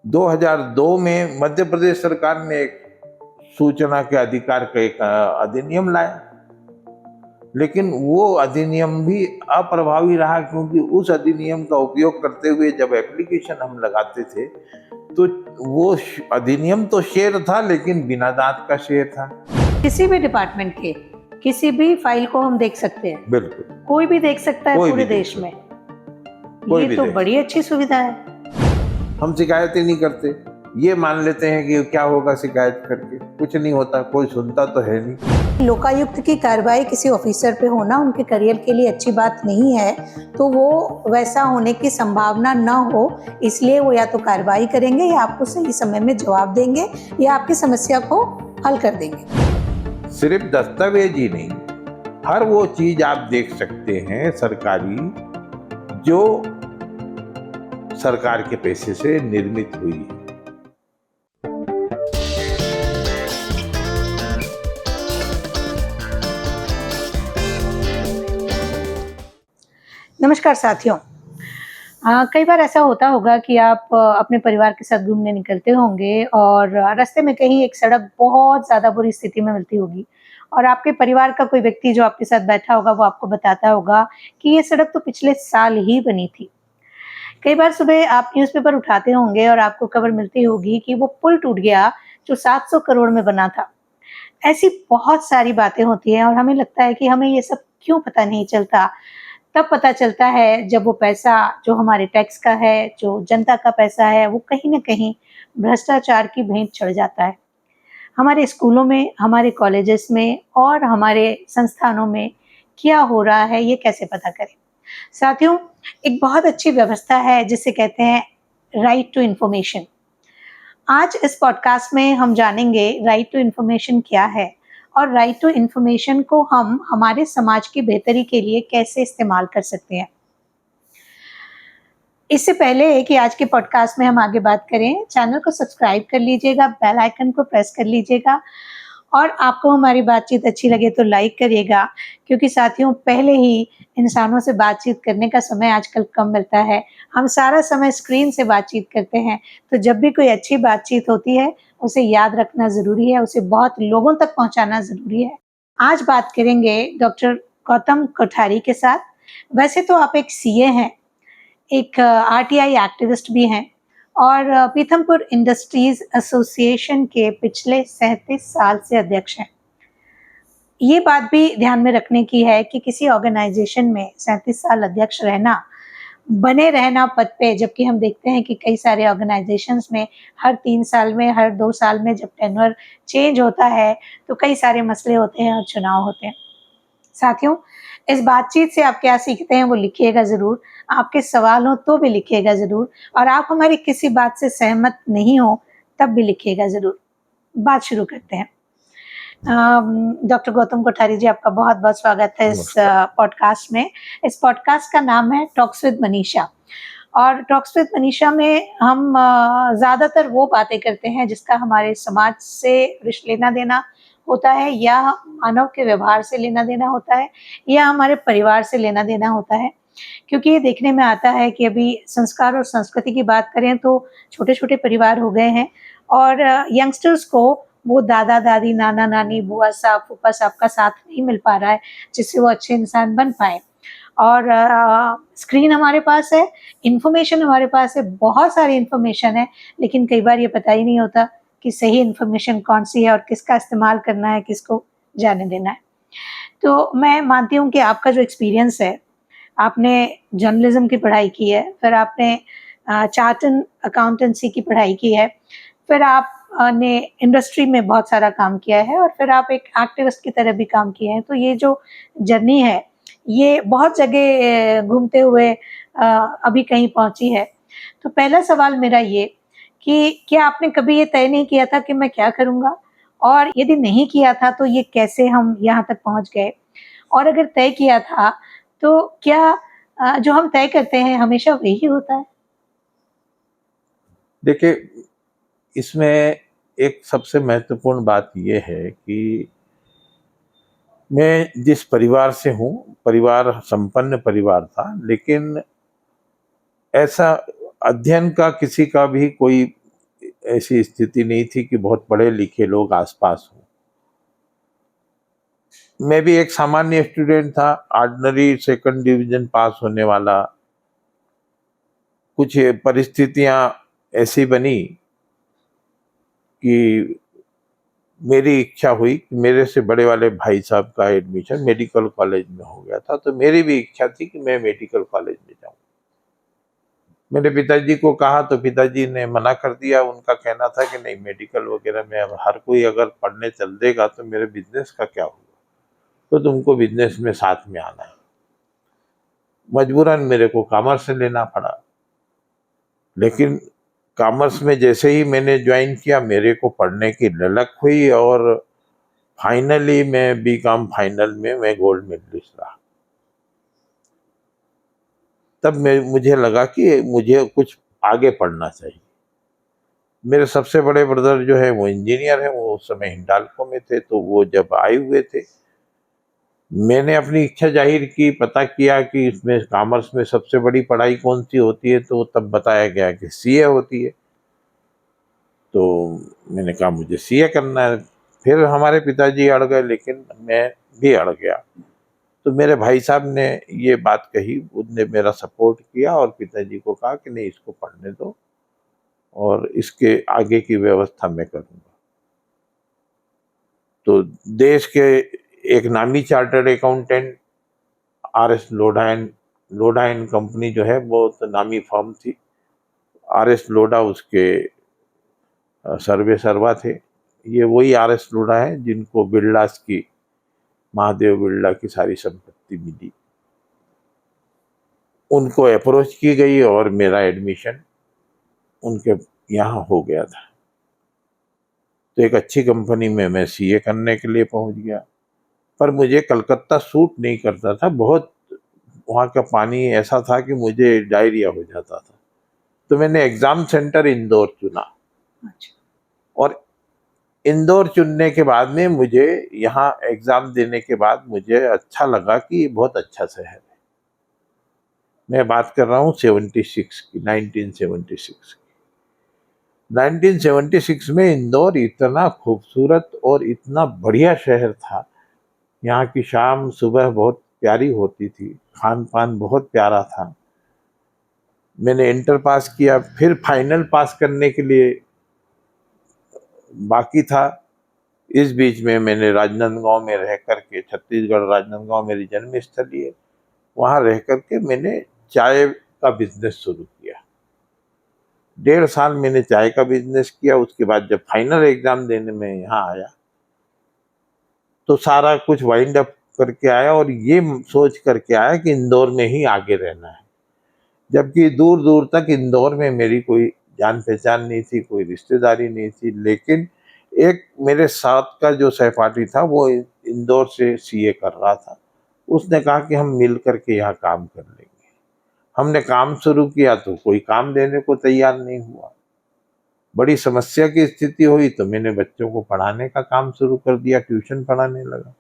2002 में मध्य प्रदेश सरकार ने एक सूचना के अधिकार का एक अधिनियम लाया, लेकिन वो अधिनियम भी अप्रभावी रहा, क्योंकि उस अधिनियम का उपयोग करते हुए जब एप्लीकेशन हम लगाते थे तो वो अधिनियम तो शेर था, लेकिन बिना दांत का शेर था। किसी भी डिपार्टमेंट के किसी भी फाइल को हम देख सकते हैं, बिल्कुल कोई भी देख सकता है कोई पूरे भी देख देश में। कोई ये भी तो देख बड़ी अच्छी सुविधा है। हम शिकायत ही नहीं करते, ये मान लेते हैं कि क्या होगा शिकायत करके, कुछ नहीं होता, कोई सुनता तो है नहीं। लोकायुक्त की कार्रवाई किसी ऑफिसर पे होना उनके करियर के लिए अच्छी बात नहीं है, तो वो वैसा होने की संभावना न हो, इसलिए वो या तो कार्रवाई करेंगे या आपको सही समय में जवाब देंगे या आपकी समस्या को हल कर देंगे। सिर्फ दस्तावेज ही नहीं, हर वो चीज आप देख सकते हैं सरकारी, जो सरकार के पैसे से निर्मित हुई है। नमस्कार साथियों। कई बार ऐसा होता होगा कि आप अपने परिवार के साथ घूमने निकलते होंगे और रास्ते में कहीं एक सड़क बहुत ज़्यादा बुरी स्थिति में मिलती होगी और आपके परिवार का कोई व्यक्ति जो आपके साथ बैठा होगा वो आपको बताता होगा कि ये सड़क तो पिछले साल ही बनी थी। कई बार सुबह आप न्यूज़पेपर उठाते होंगे और आपको खबर मिलती होगी कि वो पुल टूट गया जो 700 करोड़ में बना था। ऐसी बहुत सारी बातें होती हैं और हमें लगता है कि हमें ये सब क्यों पता नहीं चलता। तब पता चलता है जब वो पैसा जो हमारे टैक्स का है, जो जनता का पैसा है, वो कहीं न कहीं भ्रष्टाचार की भेंट चढ़ जाता है। हमारे स्कूलों में, हमारे कॉलेजेस में और हमारे संस्थानों में क्या हो रहा है, ये कैसे पता करें? साथियों, एक बहुत अच्छी व्यवस्था है जिसे कहते हैं राइट टू इन्फॉर्मेशन। आज इस पॉडकास्ट में हम जानेंगे राइट टू इन्फॉर्मेशन क्या है और राइट टू इन्फॉर्मेशन को हम हमारे समाज की बेहतरी के लिए कैसे इस्तेमाल कर सकते हैं। इससे पहले कि आज के पॉडकास्ट में हम आगे बात करें, चैनल को सब्सक्राइब कर लीजिएगा, बेल आइकन को प्रेस कर लीजिएगा और आपको हमारी बातचीत अच्छी लगे तो लाइक करिएगा, क्योंकि साथियों पहले ही इंसानों से बातचीत करने का समय आजकल कम मिलता है। हम सारा समय स्क्रीन से बातचीत करते हैं, तो जब भी कोई अच्छी बातचीत होती है उसे याद रखना ज़रूरी है, उसे बहुत लोगों तक पहुंचाना ज़रूरी है। आज बात करेंगे डॉक्टर गौतम कोठारी के साथ। वैसे तो आप एक सीए हैं, एक आरटीआई एक्टिविस्ट भी हैं और पीथमपुर इंडस्ट्रीज एसोसिएशन के पिछले 37 साल से अध्यक्ष हैं। ये बात भी ध्यान में रखने की है कि किसी ऑर्गेनाइजेशन में 37 साल अध्यक्ष रहना, बने रहना पद पे, जबकि हम देखते हैं कि कई सारे ऑर्गेनाइजेशंस में हर 3 साल में, हर 2 साल में जब टेन्योर चेंज होता है तो कई सारे मसले होते हैं और चुनाव होते हैं। साथियों, इस बातचीत से आप क्या सीखते हैं वो लिखिएगा ज़रूर, आपके सवाल हो तो भी लिखिएगा ज़रूर और आप हमारी किसी बात से सहमत नहीं हो तब भी लिखिएगा ज़रूर। बात शुरू करते हैं। डॉक्टर गौतम कोठारी जी, आपका बहुत-बहुत स्वागत है इस पॉडकास्ट में। इस पॉडकास्ट का नाम है टॉक्स विद मनीषा और टॉक्स विद मनीषा में हम ज़्यादातर वो बातें करते हैं जिसका हमारे समाज से लेना देना होता है या मानव के व्यवहार से लेना देना होता है या हमारे परिवार से लेना देना होता है। क्योंकि ये देखने में आता है कि अभी संस्कार और संस्कृति की बात करें तो छोटे-छोटे परिवार हो गए हैं और यंगस्टर्स को वो दादा-दादी, नाना-नानी, बुआ-साहब, फूफा-साहब का साथ नहीं मिल पा रहा है जिससे वो अच्छे इंसान बन पाएँ। और स्क्रीन हमारे पास है, इन्फॉर्मेशन हमारे पास है, बहुत सारी इन्फॉर्मेशन है, लेकिन कई बार ये पता ही नहीं होता कि सही इन्फॉर्मेशन कौन-सी है और किसका इस्तेमाल करना है, किसको जाने देना है। तो मैं मानती हूँ कि आपका जो एक्सपीरियंस है, आपने जर्नलिज़्म की पढ़ाई की है, फिर आपने चार्टर्ड अकाउंटेंसी की पढ़ाई की है, फिर आपने इंडस्ट्री में बहुत सारा काम किया है और फिर आप एक एक्टिविस्ट की तरह भी काम किए हैं। तो ये जो जर्नी है, ये बहुत जगह घूमते हुए अभी कहीं पहुँची है। तो पहला सवाल मेरा ये कि क्या आपने कभी ये तय नहीं किया था कि मैं क्या करूँगा? और यदि नहीं किया था तो ये कैसे हम यहाँ तक पहुँच गए? और अगर तय किया था तो क्या जो हम तय करते हैं हमेशा वही होता है? देखिए, इसमें एक सबसे महत्वपूर्ण बात ये है कि मैं जिस परिवार से हूँ, परिवार संपन्न परिवार था, लेकिन ऐसा अध्ययन का किसी का भी कोई ऐसी स्थिति नहीं थी कि बहुत पढ़े लिखे लोग आसपास हों। मैं भी एक सामान्य स्टूडेंट था, ऑर्डिनरी सेकंड डिवीजन पास होने वाला। कुछ परिस्थितियां ऐसी बनी कि मेरी इच्छा हुई कि मेरे से बड़े वाले भाई साहब का एडमिशन मेडिकल कॉलेज में हो गया था, तो मेरी भी इच्छा थी कि मैं मेडिकल कॉलेज में जाऊं। मेरे पिताजी को कहा तो पिताजी ने मना कर दिया। उनका कहना था कि नहीं, मेडिकल वगैरह में अब हर कोई अगर पढ़ने चल देगा तो मेरे बिजनेस का क्या होगा, तो तुमको बिजनेस में साथ में आना है। मजबूरन मेरे को कॉमर्स लेना पड़ा। लेकिन कॉमर्स में जैसे ही मैंने ज्वाइन किया, मेरे को पढ़ने की ललक हुई और फाइनली मैं बीकॉम फाइनल में मैं गोल्ड मेडलिस्ट रहा। तब मुझे लगा कि मुझे कुछ आगे पढ़ना चाहिए। मेरे सबसे बड़े ब्रदर जो है वो इंजीनियर है, वो उस समय हिंडाल्को में थे, तो वो जब आए हुए थे, मैंने अपनी इच्छा जाहिर की, पता किया कि इसमें कॉमर्स में सबसे बड़ी पढ़ाई कौन सी होती है, तो तब बताया गया कि सीए होती है। तो मैंने कहा मुझे सीए करना है। फिर हमारे पिताजी अड़ गए, लेकिन मैं भी अड़ गया। तो मेरे भाई साहब ने ये बात कही, उनने मेरा सपोर्ट किया और पिताजी को कहा कि नहीं, इसको पढ़ने दो और इसके आगे की व्यवस्था मैं करूँगा। तो देश के एक नामी chartered accountant RS. Lodha and company जो है, बहुत नामी फर्म थी। आर.एस. लोढ़ा उसके सर्वे सर्वा थे। ये वही आर.एस. लोढ़ा है जिनको बिरलास की, महादेव बिरला की सारी संपत्ति मिली। उनको अप्रोच की गई और मेरा एडमिशन उनके यहाँ हो गया था। तो एक अच्छी कंपनी में मैं सीए करने के लिए पहुंच गया। पर मुझे कलकत्ता सूट नहीं करता था। बहुत वहाँ का पानी ऐसा था कि मुझे डायरिया हो जाता था। तो मैंने एग्जाम सेंटर इंदौर चुना। अच्छा। और इंदौर चुनने के बाद में मुझे यहाँ एग्जाम देने के बाद मुझे अच्छा लगा कि ये बहुत अच्छा शहर है। मैं बात कर रहा हूँ 76 की, 1976 की। 1976 में इंदौर इतना खूबसूरत और इतना बढ़िया शहर था। यहाँ की शाम सुबह बहुत प्यारी होती थी, खान पान बहुत प्यारा था। मैंने इंटर पास किया, फिर फाइनल पास करने के लिए बाकी था। इस बीच में मैंने राजनांदगांव में रह करके, छत्तीसगढ़ राजनांदगांव मेरी जन्म स्थली है, वहाँ रह करके मैंने चाय का बिजनेस शुरू किया। 1.5 साल मैंने चाय का बिजनेस किया। उसके बाद जब फाइनल एग्जाम देने में यहाँ आया तो सारा कुछ वाइंड अप करके आया और ये सोच करके आया कि इंदौर में ही आगे रहना है। जबकि दूर दूर तक इंदौर में मेरी कोई जान पहचान नहीं थी, कोई रिश्तेदारी नहीं थी। लेकिन एक मेरे साथ का जो सहपाठी था वो इंदौर से सीए कर रहा था। उसने कहा कि हम मिल करके यहाँ काम कर लेंगे। हमने काम शुरू किया तो कोई काम देने को तैयार नहीं हुआ। बड़ी समस्या की स्थिति हुई तो मैंने बच्चों को पढ़ाने का काम शुरू कर दिया, ट्यूशन पढ़ाने लगा।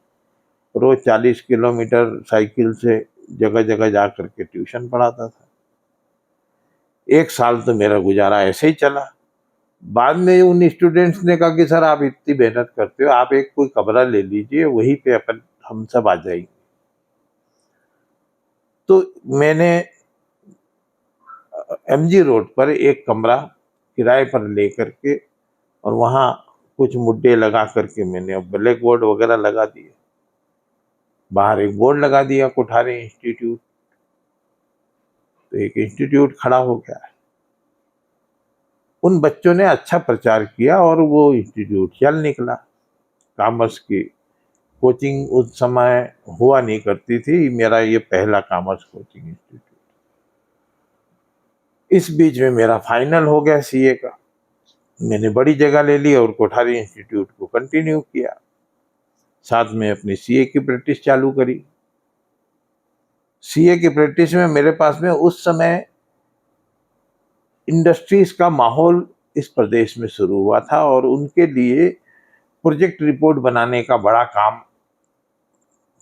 रोज 40 किलोमीटर साइकिल से जगह जगह जा करके ट्यूशन पढ़ाता था। 1 साल तो मेरा गुजारा ऐसे ही चला। बाद में उन स्टूडेंट्स ने कहा कि सर आप इतनी मेहनत करते हो, आप एक कोई कमरा ले लीजिए, वहीं पे अपन हम सब आ जाएंगे। तो मैंने एमजी रोड पर एक कमरा किराए पर ले करके और वहाँ कुछ मुड्डे लगा करके मैंने ब्लैक बोर्ड वगैरह लगा दिए। बाहर एक बोर्ड लगा दिया, कोठारी इंस्टीट्यूट। तो एक इंस्टीट्यूट खड़ा हो गया। उन बच्चों ने अच्छा प्रचार किया और वो इंस्टीट्यूट चल निकला। कॉमर्स की कोचिंग उस समय हुआ नहीं करती थी, मेरा ये पहला कॉमर्स कोचिंग इंस्टीट्यूट। इस बीच में मेरा फाइनल हो गया सीए का। मैंने बड़ी जगह ले ली और कोठारी इंस्टीट्यूट को कंटिन्यू किया। साथ में अपनी सीए की प्रैक्टिस चालू करी। सीए की प्रैक्टिस में मेरे पास में उस समय इंडस्ट्रीज का माहौल इस प्रदेश में शुरू हुआ था और उनके लिए प्रोजेक्ट रिपोर्ट बनाने का बड़ा काम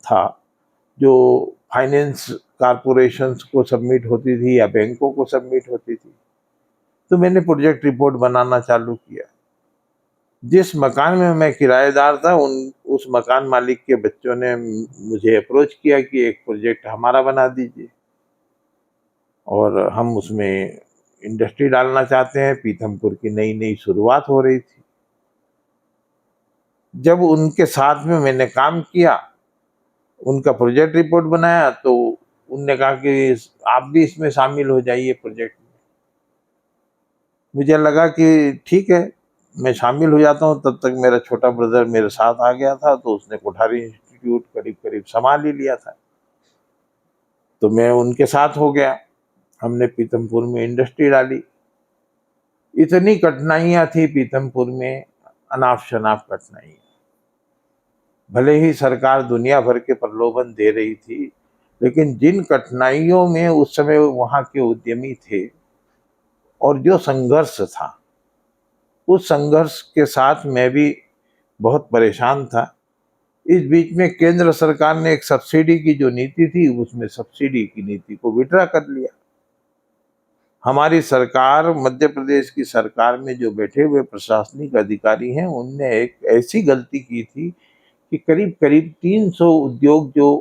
था, जो फाइनेंस कारपोरेशंस को सबमिट होती थी या बैंकों को सबमिट होती थी। तो मैंने प्रोजेक्ट रिपोर्ट बनाना चालू किया। जिस मकान में मैं किराएदार था उस मकान मालिक के बच्चों ने मुझे अप्रोच किया कि एक प्रोजेक्ट हमारा बना दीजिए, और हम उसमें इंडस्ट्री डालना चाहते हैं। पीथमपुर की नई नई शुरुआत हो रही थी। जब उनके साथ में मैंने काम किया, उनका प्रोजेक्ट रिपोर्ट बनाया, तो उनने कहा कि आप भी इसमें शामिल हो जाइए प्रोजेक्ट में। मुझे लगा कि ठीक है, मैं शामिल हो जाता हूँ। तब तक मेरा छोटा ब्रदर मेरे साथ आ गया था, तो उसने कोठारी इंस्टीट्यूट करीब करीब संभाल ही लिया था। तो मैं उनके साथ हो गया। हमने पीथमपुर में इंडस्ट्री डाली। इतनी कठिनाइयां थी पीथमपुर में, अनाप शनाप कठिनाइयां। भले ही सरकार दुनिया भर के प्रलोभन दे रही थी, लेकिन जिन कठिनाइयों में उस समय वहां के उद्यमी थे और जो संघर्ष था, उस संघर्ष के साथ मैं भी बहुत परेशान था। इस बीच में केंद्र सरकार ने एक सब्सिडी की जो नीति थी, उसमें सब्सिडी की नीति को विड्रा कर लिया। हमारी सरकार, मध्य प्रदेश की सरकार में जो बैठे हुए प्रशासनिक अधिकारी हैं, उनने एक ऐसी गलती की थी कि करीब करीब 300 उद्योग जो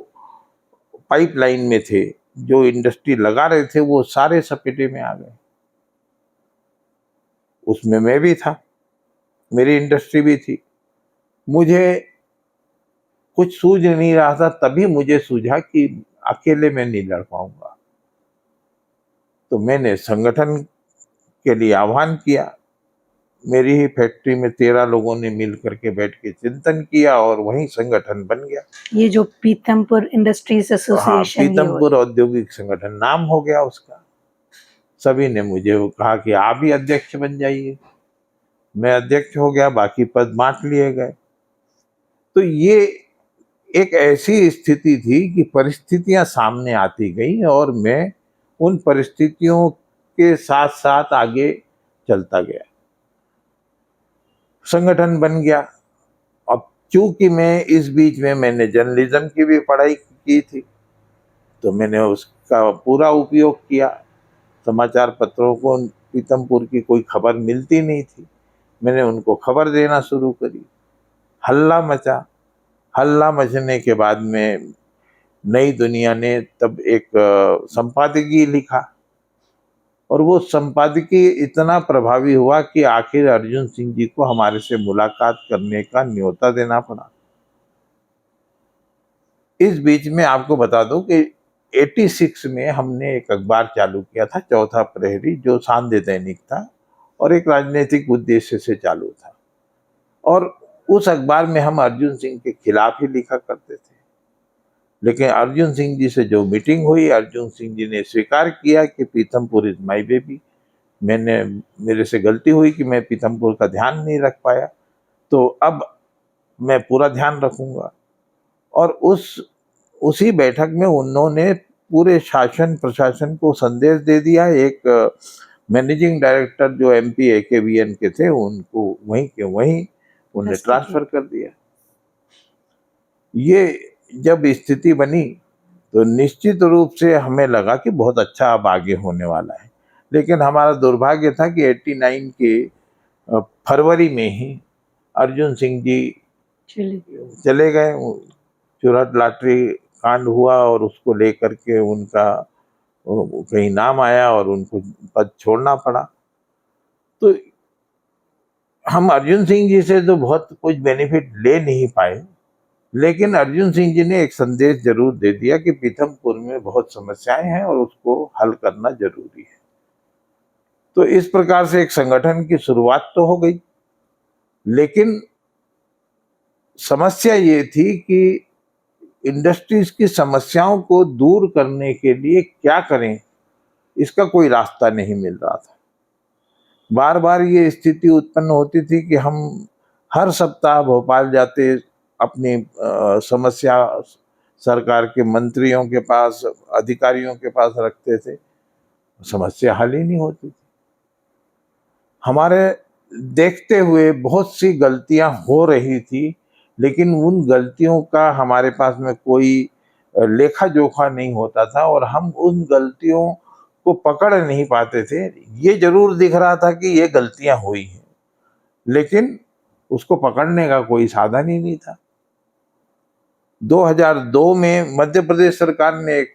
पाइपलाइन में थे, जो इंडस्ट्री लगा रहे थे, वो सारे सपेटे में आ गए। उसमें मैं भी था, मेरी इंडस्ट्री भी थी। मुझे कुछ सूझ नहीं रहा था। तभी मुझे सूझा कि अकेले मैं नहीं लड़ पाऊंगा। तो मैंने संगठन के लिए आह्वान किया। मेरी ही फैक्ट्री में 13 लोगों ने मिल करके बैठ के चिंतन किया और वही संगठन बन गया। ये जो पीथमपुर इंडस्ट्रीज हाँ, एसोसिएशन, ये पीथमपुर औद्योगिक संगठन नाम हो गया उसका। सभी ने मुझे कहा कि आप ही अध्यक्ष बन जाइए। मैं अध्यक्ष हो गया, बाकी पद बांट लिए गए। तो ये एक ऐसी स्थिति थी कि परिस्थितियां सामने आती गई और मैं उन परिस्थितियों के साथ साथ आगे चलता गया। संगठन बन गया। अब चूंकि मैं इस बीच में मैंने जर्नलिज्म की भी पढ़ाई की थी, तो मैंने उसका पूरा उपयोग किया। समाचार पत्रों को पीथमपुर की कोई खबर मिलती नहीं थी, मैंने उनको खबर देना शुरू करी। हल्ला मचा। हल्ला मचने के बाद में नई दुनिया ने तब एक संपादकीय लिखा, और वो संपादकीय इतना प्रभावी हुआ कि आखिर अर्जुन सिंह जी को हमारे से मुलाकात करने का न्योता देना पड़ा। इस बीच में आपको बता दूं कि 86 में हमने एक अखबार चालू किया था, चौथा प्रहरी, जो सांध्य दैनिक था और एक राजनीतिक उद्देश्य से चालू था। और उस अखबार में हम अर्जुन सिंह के खिलाफ ही लिखा करते थे। लेकिन अर्जुन सिंह जी से जो मीटिंग हुई, अर्जुन सिंह जी ने स्वीकार किया कि पीथमपुर इज माई बेबी। मेरे से गलती हुई कि मैं पीथमपुर का ध्यान नहीं रख पाया, तो अब मैं पूरा ध्यान रखूंगा। और उसी बैठक में उन्होंने पूरे शासन प्रशासन को संदेश दे दिया। एक मैनेजिंग डायरेक्टर जो MP AKBN के थे, उनको वहीं के वहीं उन्हें ट्रांसफर कर दिया। ये जब स्थिति बनी तो निश्चित रूप से हमें लगा कि बहुत अच्छा अब आगे होने वाला है। लेकिन हमारा दुर्भाग्य था कि 89 के फरवरी में ही अर्जुन सिंह जी चले गए। चुरहट लॉटरी कांड हुआ और उसको लेकर के उनका कहीं नाम आया और उनको पद छोड़ना पड़ा। तो हम अर्जुन सिंह जी से तो बहुत कुछ बेनिफिट ले नहीं पाए, लेकिन अर्जुन सिंह जी ने एक संदेश जरूर दे दिया कि पीथमपुर में बहुत समस्याएं हैं और उसको हल करना जरूरी है। तो इस प्रकार से एक संगठन की शुरुआत तो हो गई, लेकिन समस्या ये थी कि इंडस्ट्रीज की समस्याओं को दूर करने के लिए क्या करें, इसका कोई रास्ता नहीं मिल रहा था। बार बार ये स्थिति उत्पन्न होती थी कि हम हर सप्ताह भोपाल जाते, अपनी समस्या सरकार के मंत्रियों के पास, अधिकारियों के पास रखते थे, समस्या हल ही नहीं होती थी। हमारे देखते हुए बहुत सी गलतियां हो रही थी, लेकिन उन गलतियों का हमारे पास में कोई लेखा जोखा नहीं होता था, और हम उन गलतियों को पकड़ नहीं पाते थे। ये जरूर दिख रहा था कि ये गलतियां हुई हैं, लेकिन उसको पकड़ने का कोई साधन ही नहीं था। 2002 में मध्य प्रदेश सरकार ने एक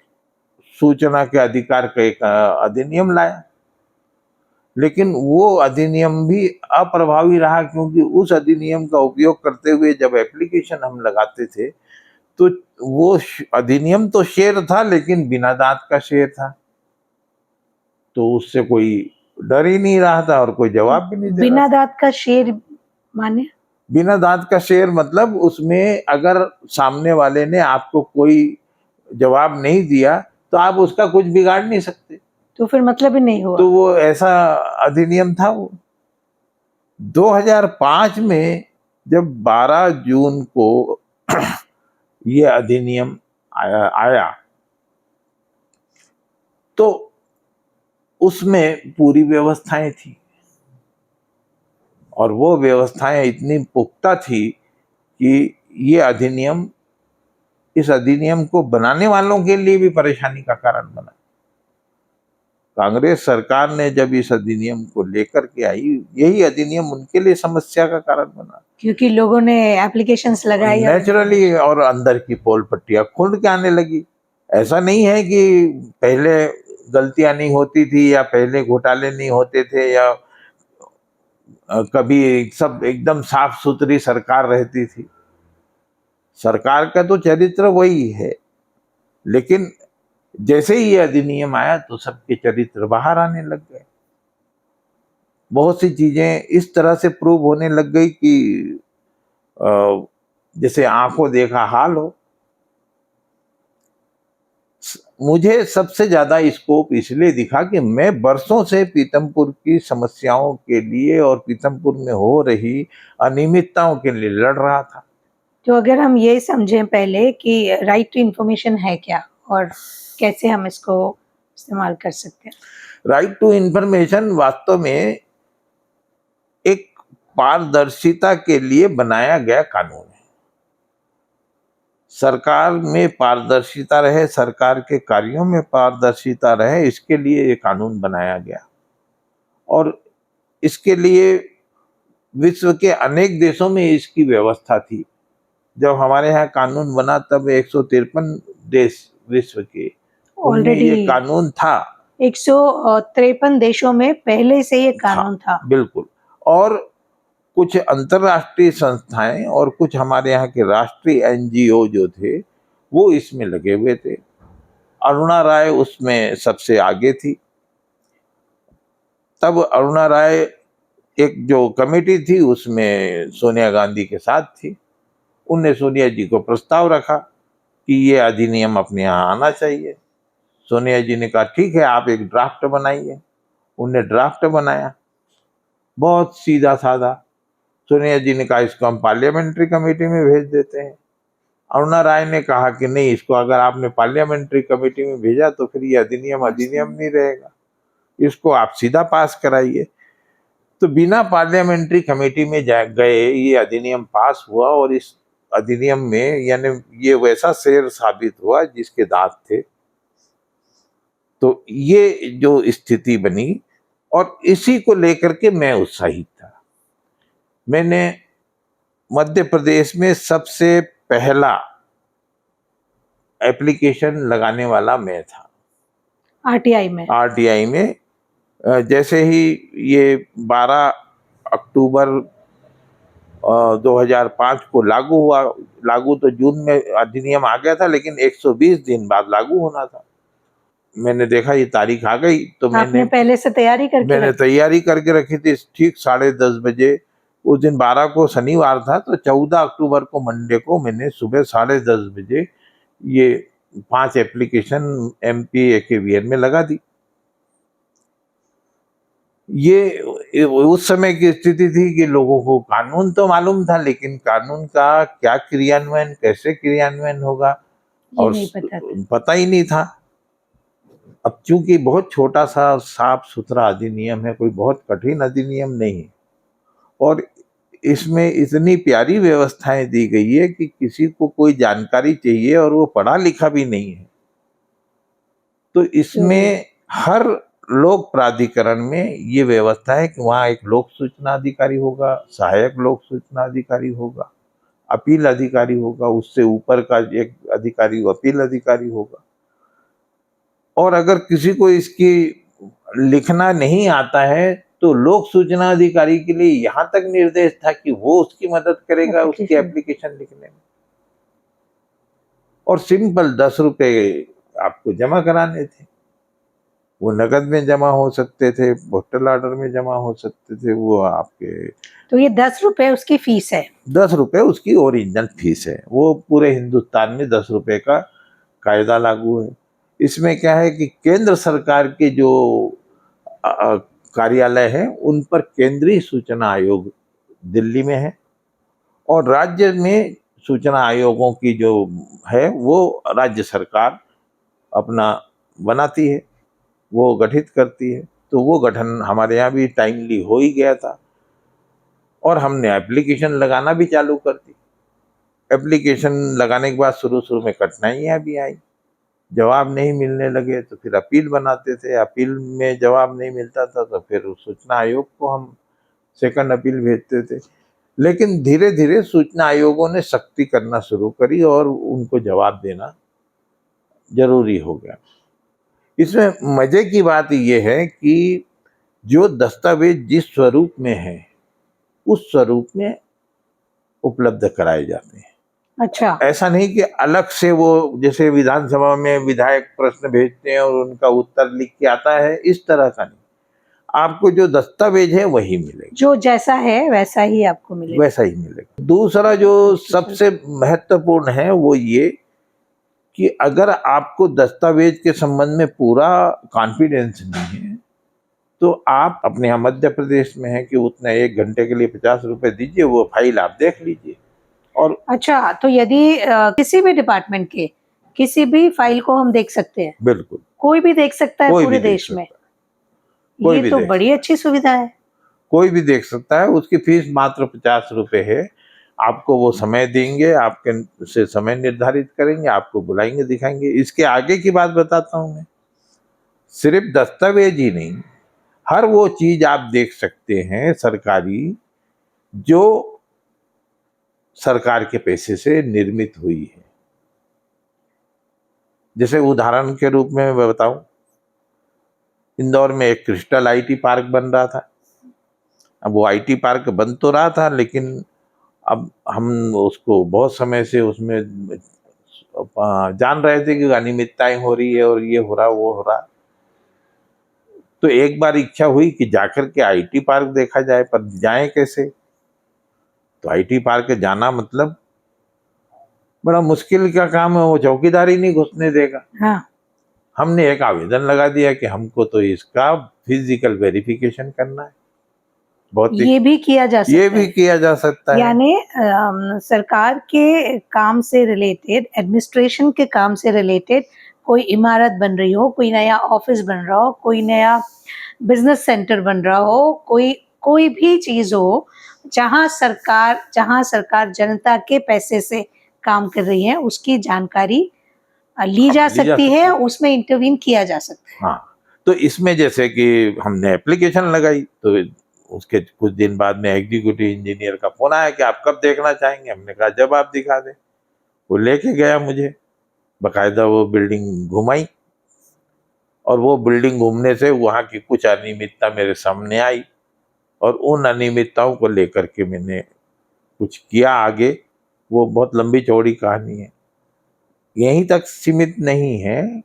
सूचना के अधिकार का एक अधिनियम लाया, लेकिन वो अधिनियम भी अप्रभावी रहा, क्योंकि उस अधिनियम का उपयोग करते हुए जब एप्लीकेशन हम लगाते थे तो वो अधिनियम तो शेर था, लेकिन बिना दांत का शेर था, तो उससे कोई डर ही नहीं रहा था और कोई जवाब भी नहीं दे रहा बिना था। दांत का शेर माने? बिना दांत का शेर मतलब उसमें अगर सामने वाले ने आपको कोई जवाब नहीं दिया तो आप उसका कुछ बिगाड़ नहीं सकते। तो फिर मतलब ही नहीं हुआ। तो वो ऐसा अधिनियम था वो। 2005 में जब 12 जून को ये अधिनियम आया तो उसमें पूरी व्यवस्थाएं थी, और वो व्यवस्थाएं इतनी पुख्ता थी कि ये अधिनियम, इस अधिनियम को बनाने वालों के लिए भी परेशानी का कारण बना। कांग्रेस सरकार ने जब इस अधिनियम को लेकर के आई, यही अधिनियम उनके लिए समस्या का कारण बना, क्योंकि लोगों ने एप्लीकेशंस लगाई और नेचुरली, और अंदर की पोल पट्टियां खुल के आने लगी। ऐसा नहीं है कि पहले गलतियां नहीं होती थी या पहले घोटाले नहीं होते थे या कभी सब एकदम साफ सुथरी सरकार रहती थी। सरकार का तो चरित्र वही है, लेकिन जैसे ही ये अधिनियम आया तो सबके चरित्र बाहर आने लग गए। बहुत सी चीजें इस तरह से प्रूव होने लग गई कि जैसे आंखों देखा हाल हो। मुझे सबसे ज्यादा स्कोप इसलिए दिखा कि मैं बरसों से पीतमपुर की समस्याओं के लिए और पीतमपुर में हो रही अनियमितताओं के लिए लड़ रहा था। तो अगर हम ये समझें पहले कि राइट टू इंफॉर्मेशन है क्या और कैसे हम इसको इस्तेमाल कर सकते हैं। राइट टू इंफॉर्मेशन वास्तव में एक पारदर्शिता के लिए बनाया गया कानून है। सरकार में पारदर्शिता रहे, सरकार के कार्यों में पारदर्शिता रहे, इसके लिए ये कानून बनाया गया। और इसके लिए विश्व के अनेक देशों में इसकी व्यवस्था थी। जब हमारे यहाँ कानून बना तब 153 देश विश्व के, उनमें ऑलरेडी ये कानून था। 153 देशों में पहले से ये कानून था। बिल्कुल। और कुछ अंतरराष्ट्रीय संस्थाएं और कुछ हमारे यहाँ के राष्ट्रीय एनजीओ जो थे वो इसमें लगे हुए थे। अरुणा राय उसमें सबसे आगे थी। तब अरुणा राय एक जो कमेटी थी उसमें सोनिया गांधी के साथ थी। उनने सोनिया जी को प्रस्ताव रखा कि ये अधिनियम अपने यहाँ आना चाहिए। सोनिया जी ने कहा ठीक है, आप एक ड्राफ्ट बनाइए। उनने ड्राफ्ट बनाया, बहुत सीधा साधा। सोनिया जी ने कहा इसको हम पार्लियामेंट्री कमेटी में भेज देते हैं। अरुणा राय ने कहा कि नहीं, इसको अगर आपने पार्लियामेंट्री कमेटी में भेजा तो फिर ये अधिनियम नहीं रहेगा, इसको आप सीधा पास कराइए। तो बिना पार्लियामेंट्री कमेटी में गए ये अधिनियम पास हुआ, और इस अधिनियम में यानी ये वैसा शेर साबित हुआ जिसके दांत थे। तो ये जो स्थिति बनी, और इसी को लेकर के मैं उत्साहित था। मैंने मध्य प्रदेश में सबसे पहला एप्लीकेशन लगाने वाला मैं था आरटीआई में। जैसे ही ये 12 अक्टूबर 2005 को लागू तो जून में अधिनियम आ गया था, लेकिन 120 दिन बाद लागू होना था। मैंने देखा ये तारीख आ गई तो आपने पहले से तैयारी करके रखी थी। ठीक 10:30 बजे उस दिन 12 को शनिवार था, तो 14 अक्टूबर को मंडे को मैंने सुबह 10:30 बजे ये 5 एप्लीकेशन MP AKVN में लगा दी। ये उस समय की स्थिति थी कि लोगों को कानून तो मालूम था, लेकिन कानून का क्या क्रियान्वयन, कैसे क्रियान्वयन होगा और पता ही नहीं था। अब चूंकि बहुत छोटा सा साफ सुथरा अधिनियम है, कोई बहुत कठिन अधिनियम नहीं है, और इसमें इतनी प्यारी व्यवस्थाएं दी गई है कि किसी को कोई जानकारी चाहिए और वो पढ़ा लिखा भी नहीं है तो इसमें हर लोक प्राधिकरण में ये व्यवस्था है कि वहाँ एक लोक सूचना अधिकारी होगा, सहायक लोक सूचना अधिकारी होगा, अपील अधिकारी होगा, उससे ऊपर का एक अधिकारी अपील अधिकारी होगा। और अगर किसी को इसकी लिखना नहीं आता है तो लोक सूचना अधिकारी के लिए यहाँ तक निर्देश था कि वो उसकी मदद करेगा उसकी एप्लीकेशन लिखने में। और सिंपल 10 रुपए आपको जमा कराने थे। वो नगद में जमा हो सकते थे, पोस्टल ऑर्डर में जमा हो सकते थे, वो आपके तो ये 10 रुपए उसकी फीस है। 10 रुपए उसकी ओरिजिनल फीस है। वो पूरे हिंदुस्तान में 10 रुपए का कायदा लागू है। इसमें क्या है कि केंद्र सरकार के जो कार्यालय हैं उन पर केंद्रीय सूचना आयोग दिल्ली में है, और राज्य में सूचना आयोगों की जो है वो राज्य सरकार अपना बनाती है, वो गठित करती है। तो वो गठन हमारे यहाँ भी टाइमली हो ही गया था, और हमने एप्लीकेशन लगाना भी चालू कर दी। एप्लीकेशन लगाने के बाद शुरू शुरू में कठिनाइयाँ भी आई, जवाब नहीं मिलने लगे तो फिर अपील बनाते थे, अपील में जवाब नहीं मिलता था तो फिर उस सूचना आयोग को हम सेकंड अपील भेजते थे। लेकिन धीरे धीरे सूचना आयोगों ने सख्ती करना शुरू करी और उनको जवाब देना जरूरी हो गया। इसमें मजे की बात यह है कि जो दस्तावेज जिस स्वरूप में है उस स्वरूप में उपलब्ध कराए जाते हैं। अच्छा। ऐसा नहीं कि अलग से वो जैसे विधानसभा में विधायक प्रश्न भेजते हैं और उनका उत्तर लिख के आता है, इस तरह का नहीं। आपको जो दस्तावेज है वही मिलेगा, जो जैसा है वैसा ही आपको मिलेगा। वैसा ही मिलेगा। दूसरा जो सबसे महत्वपूर्ण है वो ये कि अगर आपको दस्तावेज के संबंध में पूरा कॉन्फिडेंस नहीं है तो आप अपने यहाँ मध्य प्रदेश में है कि उतना 1 घंटे के लिए 50 रुपए दीजिए, वो फाइल आप देख लीजिए। और अच्छा, तो यदि किसी भी डिपार्टमेंट के किसी भी फाइल को हम देख सकते हैं? बिल्कुल, कोई भी देख सकता है कोई पूरे भी देख देश में? सकता है, कोई ये भी तो देख बड़ी अच्छी सुविधा है। कोई भी देख सकता है। उसकी फीस मात्र 50 रुपए है। आपको वो समय देंगे, आपके से समय निर्धारित करेंगे, आपको बुलाएंगे, दिखाएंगे। इसके आगे की बात बताता हूँ मैं। सिर्फ दस्तावेज ही नहीं, हर वो चीज आप देख सकते हैं सरकारी जो सरकार के पैसे से निर्मित हुई है। जैसे उदाहरण के रूप में मैं बताऊं, इंदौर में एक क्रिस्टल आईटी पार्क बन रहा था। अब वो आईटी पार्क बन तो रहा था, लेकिन अब हम उसको बहुत समय से उसमें जान रहे थे कि अनियमितताएं हो रही है और ये हो रहा वो हो रहा। तो एक बार इच्छा हुई कि जाकर के आईटी पार्क देखा जाए, पर जाए कैसे? तो आईटी पार्क जाना मतलब बड़ा मुश्किल का काम है, वो चौकीदार ही नहीं घुसने देगा। हाँ। हमने एक आवेदन लगा दिया कि हमको तो इसका फिजिकल वेरिफिकेशन करना है। बहुत ये भी किया जा सकता ये है। भी किया जा सकता है। यानी सरकार के काम से रिलेटेड, एडमिनिस्ट्रेशन के काम से रिलेटेड कोई इमारत बन रही हो, कोई नया ऑफिस बन रहा हो, कोई नया बिजनेस सेंटर बन रहा हो, कोई भी चीज हो जहां सरकार जनता के पैसे से काम कर रही है, उसकी जानकारी ली जा सकती है, उसमें इंटरवीन किया जा सकता है। हाँ, तो इसमें जैसे कि हमने एप्लीकेशन लगाई तो उसके कुछ दिन बाद में एग्जीक्यूटिव इंजीनियर का फोन आया कि आप कब देखना चाहेंगे। हमने कहा जब आप दिखा दें। वो लेके गया मुझे, बकायदा वो बिल्डिंग घुमाई, और वो बिल्डिंग घूमने से वहाँ की कुछ अनियमितता मेरे सामने आई, और उन अनियमितताओं को लेकर के मैंने कुछ किया आगे। वो बहुत लंबी चौड़ी कहानी है, यहीं तक सीमित नहीं है।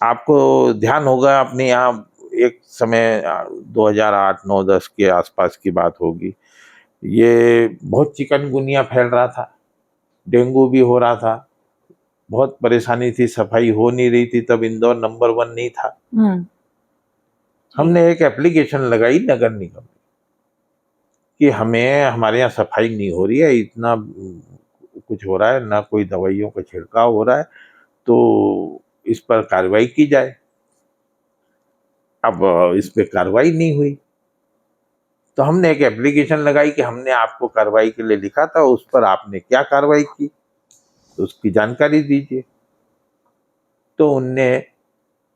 आपको ध्यान होगा अपने यहाँ एक समय 2008, 9, 10 के आसपास की बात होगी, ये बहुत चिकनगुनिया फैल रहा था, डेंगू भी हो रहा था, बहुत परेशानी थी, सफाई हो नहीं रही थी। तब इंदौर नंबर 1 नहीं था। हमने एक एप्लीकेशन लगाई नगर निगम कि हमें हमारे यहाँ सफाई नहीं हो रही है, इतना कुछ हो रहा है, ना कोई दवाइयों का छिड़काव हो रहा है, तो इस पर कार्रवाई की जाए। अब इस पे कार्रवाई नहीं हुई, तो हमने एक एप्लीकेशन लगाई कि हमने आपको कार्रवाई के लिए लिखा था, उस पर आपने क्या कार्रवाई की, तो उसकी जानकारी दीजिए। तो उनने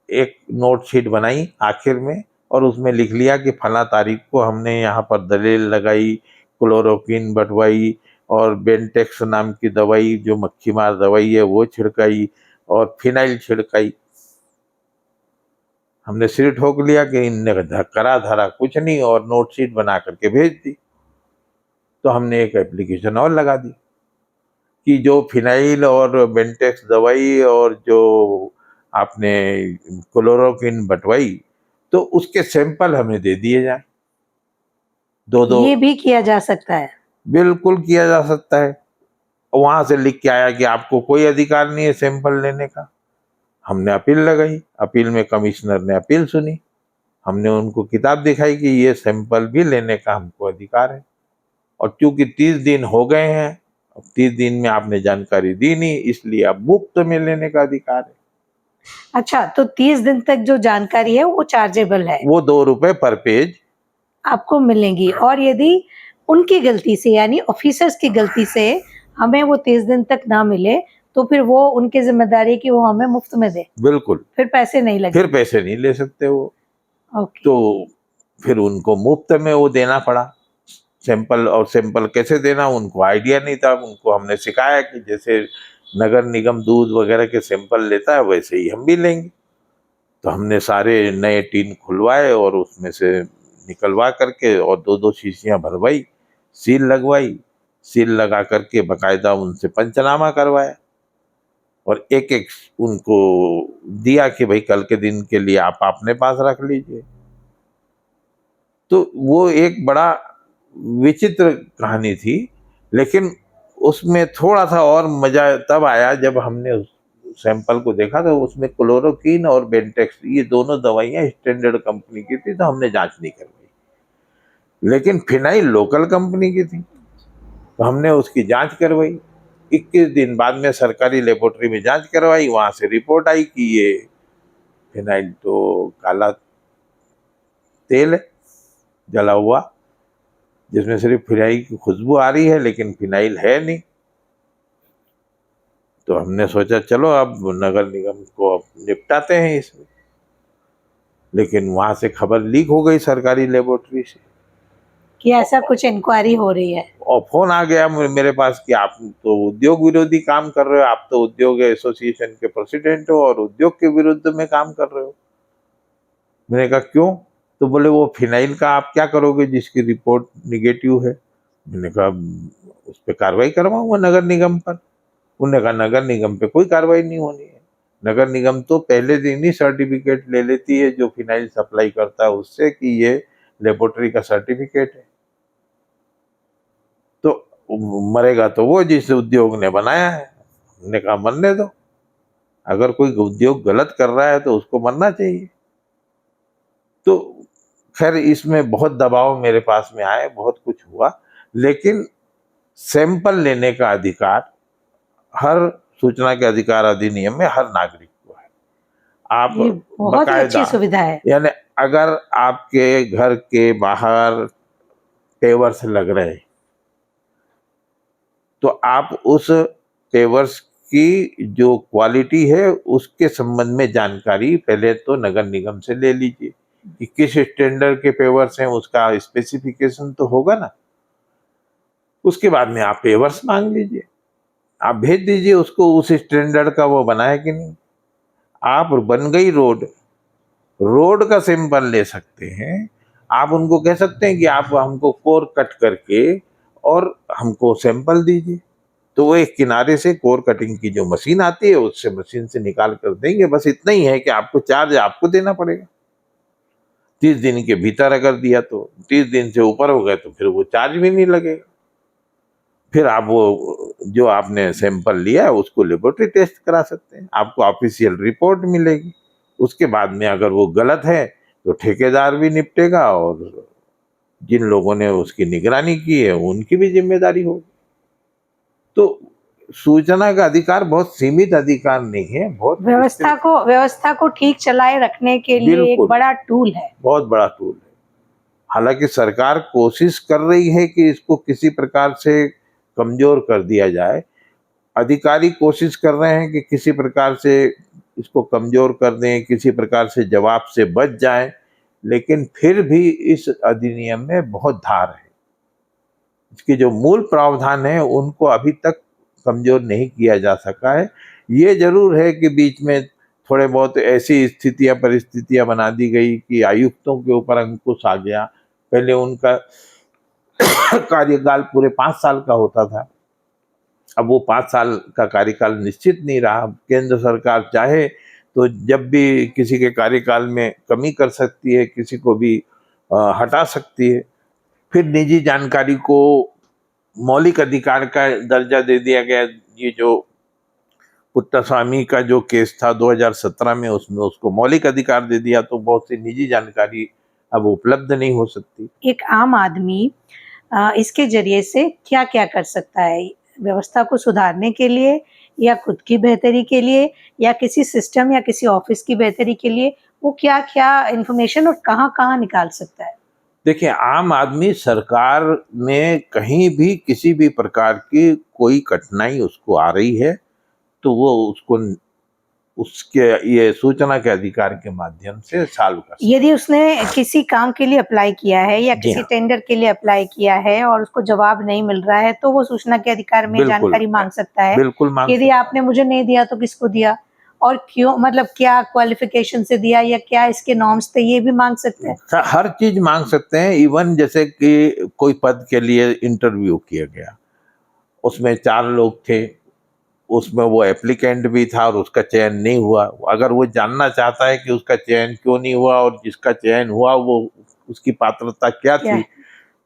एक नोट शीट बनाई आखिर में और उसमें लिख लिया कि फला तारीख को हमने यहाँ पर दलील लगाई, क्लोरोक्विन बंटवाई और बेंटेक्स नाम की दवाई जो मक्खी मार दवाई है वो छिड़काई और फिनाइल छिड़काई। हमने सिर ठोक लिया कि इनने करा धरा कुछ नहीं और नोट शीट बना करके भेज दी। तो हमने एक एप्लीकेशन और लगा दी कि जो फिनाइल और बेंटेक्स दवाई और जो आपने क्लोरोक्विन बंटवाई तो उसके सैंपल हमें दे दिए जाए। दो ये भी किया जा सकता है। बिल्कुल किया जा सकता है। वहां से लिख के आया कि आपको कोई अधिकार नहीं है सैंपल लेने का। हमने अपील लगाई, अपील में कमिश्नर ने अपील सुनी। हमने उनको किताब दिखाई कि ये सैंपल भी लेने का हमको अधिकार है और क्योंकि 30 दिन हो गए हैं, अब 30 दिन में आपने जानकारी दी नहीं, इसलिए अब मुफ्त में लेने का अधिकार है। अच्छा, तो 30 दिन तक जो जानकारी है वो चार्जेबल है, वो 2 रुपए पर पेज आपको मिलेंगी। और यदि उनकी गलती से यानी ऑफिसर्स की गलती से हमें वो 30 दिन तक ना मिले तो फिर वो उनकी जिम्मेदारी है कि वो हमें मुफ्त में दे, बिल्कुल, फिर पैसे नहीं लगे। फिर पैसे नहीं ले सकते वो। ओके। तो फिर उनको मुफ्त में वो देना पड़ा सैंपल। और सैंपल कैसे देना उनको आइडिया नहीं था। उनको हमने सिखाया कि जैसे नगर निगम दूध वगैरह के सैंपल लेता है वैसे ही हम भी लेंगे। तो हमने सारे नए टीन खुलवाए और उसमें से निकलवा करके और 2-2 शीशियां भरवाई, सील लगवाई, सील लगा करके बकायदा उनसे पंचनामा करवाया और एक एक उनको दिया कि भाई कल के दिन के लिए आप अपने पास रख लीजिए। तो वो एक बड़ा विचित्र कहानी थी, लेकिन उसमें थोड़ा सा और मजा तब आया जब हमने उस सैंपल को देखा तो उसमें क्लोरोक्विन और बेंटेक्स ये दोनों दवाइयां स्टैंडर्ड कंपनी की थी, तो हमने जांच नहीं करवाई। लेकिन फिनाइल लोकल कंपनी की थी तो हमने उसकी जांच करवाई। 21 दिन बाद में सरकारी लेबोरेटरी में जांच करवाई, वहां से रिपोर्ट आई कि ये फिनाइल तो काला तेल है जला हुआ, जिसमें सिर्फ फिनाइल की खुशबू आ रही है लेकिन फिनाइल है नहीं। तो हमने सोचा चलो अब नगर निगम को अब निपटाते हैं इसमें। लेकिन वहां से खबर लीक हो गई सरकारी लेबोरेटरी से कि ऐसा कुछ इंक्वायरी हो रही है। और फोन आ गया मेरे पास कि आप तो उद्योग विरोधी काम कर रहे हो, आप तो उद्योग एसोसिएशन के प्रेसिडेंट हो और उद्योग के विरुद्ध में काम कर रहे हो। मैंने कहा क्यों? तो बोले वो फिनाइल का आप क्या करोगे जिसकी रिपोर्ट निगेटिव है। मैंने कहा उस पर कार्रवाई करवाऊंगा नगर निगम पर। उन्होंने कहा नगर निगम पे कोई कार्रवाई नहीं होनी है। नगर निगम तो पहले दिन ही सर्टिफिकेट ले लेती है जो फिनाइल सप्लाई करता है उससे कि ये लेबोरेटरी का सर्टिफिकेट है। तो मरेगा तो वो जिस उद्योग ने बनाया है। हमने कहा मरने दो, अगर कोई उद्योग गलत कर रहा है तो उसको मरना चाहिए। तो खैर इसमें बहुत दबाव मेरे पास में आए, बहुत कुछ हुआ, लेकिन सैंपल लेने का अधिकार हर सूचना के अधिकार अधिनियम में हर नागरिक को है। आप ये बहुत ही अच्छी बकायदा सुविधा है। यानी अगर आपके घर के बाहर पेवर्स लग रहे हैं तो आप उस पेवर्स की जो क्वालिटी है उसके संबंध में जानकारी पहले तो नगर निगम से ले लीजिए कि किस स्टैंडर्ड के पेवर्स हैं, उसका स्पेसिफिकेशन तो होगा ना। उसके बाद में आप पेवर्स मांग लीजिए, आप भेज दीजिए उसको, उस स्टैंडर्ड का वो बना है कि नहीं। आप बन गई रोड, रोड का सैंपल ले सकते हैं। आप उनको कह सकते हैं कि आप हमको कोर कट करके और हमको सैंपल दीजिए, तो वो एक किनारे से कोर कटिंग की जो मशीन आती है उससे मशीन से निकाल कर देंगे। बस इतना ही है कि आपको चार्ज आपको देना पड़ेगा। 30 दिन के भीतर अगर दिया तो, 30 दिन से ऊपर हो गए तो फिर वो चार्ज भी नहीं लगेगा। फिर आप वो जो आपने सैंपल लिया है उसको लेबोरेटरी टेस्ट करा सकते हैं, आपको ऑफिशियल रिपोर्ट मिलेगी। उसके बाद में अगर वो गलत है तो ठेकेदार भी निपटेगा और जिन लोगों ने उसकी निगरानी की है उनकी भी जिम्मेदारी होगी। तो सूचना का अधिकार बहुत सीमित अधिकार नहीं है, बहुत व्यवस्था को ठीक चलाए रखने के लिए एक बिल्कुल बड़ा टूल है। बहुत बड़ा टूल है। हालांकि सरकार कोशिश कर रही है कि इसको किसी प्रकार से कमजोर कर दिया जाए। अधिकारी कोशिश कर रहे हैं कि किसी प्रकार से इसको कमजोर कर दें, किसी प्रकार से जवाब से बच जाएं, लेकिन फिर भी इस अधिनियम में बहुत धार है। इसके जो मूल प्रावधान है उनको अभी तक कमजोर नहीं किया जा सका है। ये जरूर है कि बीच में थोड़े बहुत ऐसी स्थितियां परिस्थितियां बना दी गई कि आयुक्तों के ऊपर अंकुश आ गया। पहले उनका कार्यकाल पूरे 5 साल का होता था, अब वो 5 साल का कार्यकाल निश्चित नहीं रहा। केंद्र सरकार चाहे तो जब भी किसी के कार्यकाल में कमी कर सकती है, किसी को भी हटा सकती है। फिर निजी जानकारी को मौलिक अधिकार का दर्जा दे दिया गया। ये जो पुट्टास्वामी का जो केस था 2017 में, उसमें उसको मौलिक अधिकार दे दिया, तो बहुत सी निजी जानकारी अब उपलब्ध नहीं हो सकती। एक आम आदमी इसके जरिए से क्या-क्या कर सकता है? व्यवस्था को सुधारने के लिए या खुद की बेहतरी के लिए या किसी सिस्टम या किसी ऑफिस की बेहतरी के लिए वो क्या-क्या इन्फॉर्मेशन और कहाँ-कहाँ निकाल सकता है? देखिए, आम आदमी सरकार में कहीं भी किसी भी प्रकार की कोई कठिनाई उसको आ रही है, तो वो उसको उसके ये सूचना के अधिकार के माध्यम से सॉल्व कर सकता यदि उसने किसी काम के लिए अप्लाई किया है या है। जी किसी हाँ, टेंडर के लिए अप्लाई किया है और उसको जवाब नहीं मिल रहा है, तो वो सूचना के अधिकार में बिल्कुल, जानकारी माँग सकता है बिल्कुल मांग कि यदि सकता है। आपने मुझे नहीं दिया तो किसको दिया और क्यों, मतलब क्या क्वालिफिकेशन से दिया या क्या इसके नॉर्म्स थे, ये भी माँग सकते हैं। हर चीज मांग सकते हैं। इवन जैसे कि कोई पद के लिए इंटरव्यू किया गया, उसमें 4 लोग थे, उसमें वो एप्लीकेंट भी था और उसका चयन नहीं हुआ। अगर वो जानना चाहता है कि उसका चयन क्यों नहीं हुआ और जिसका चयन हुआ वो उसकी पात्रता क्या क्या थी, है?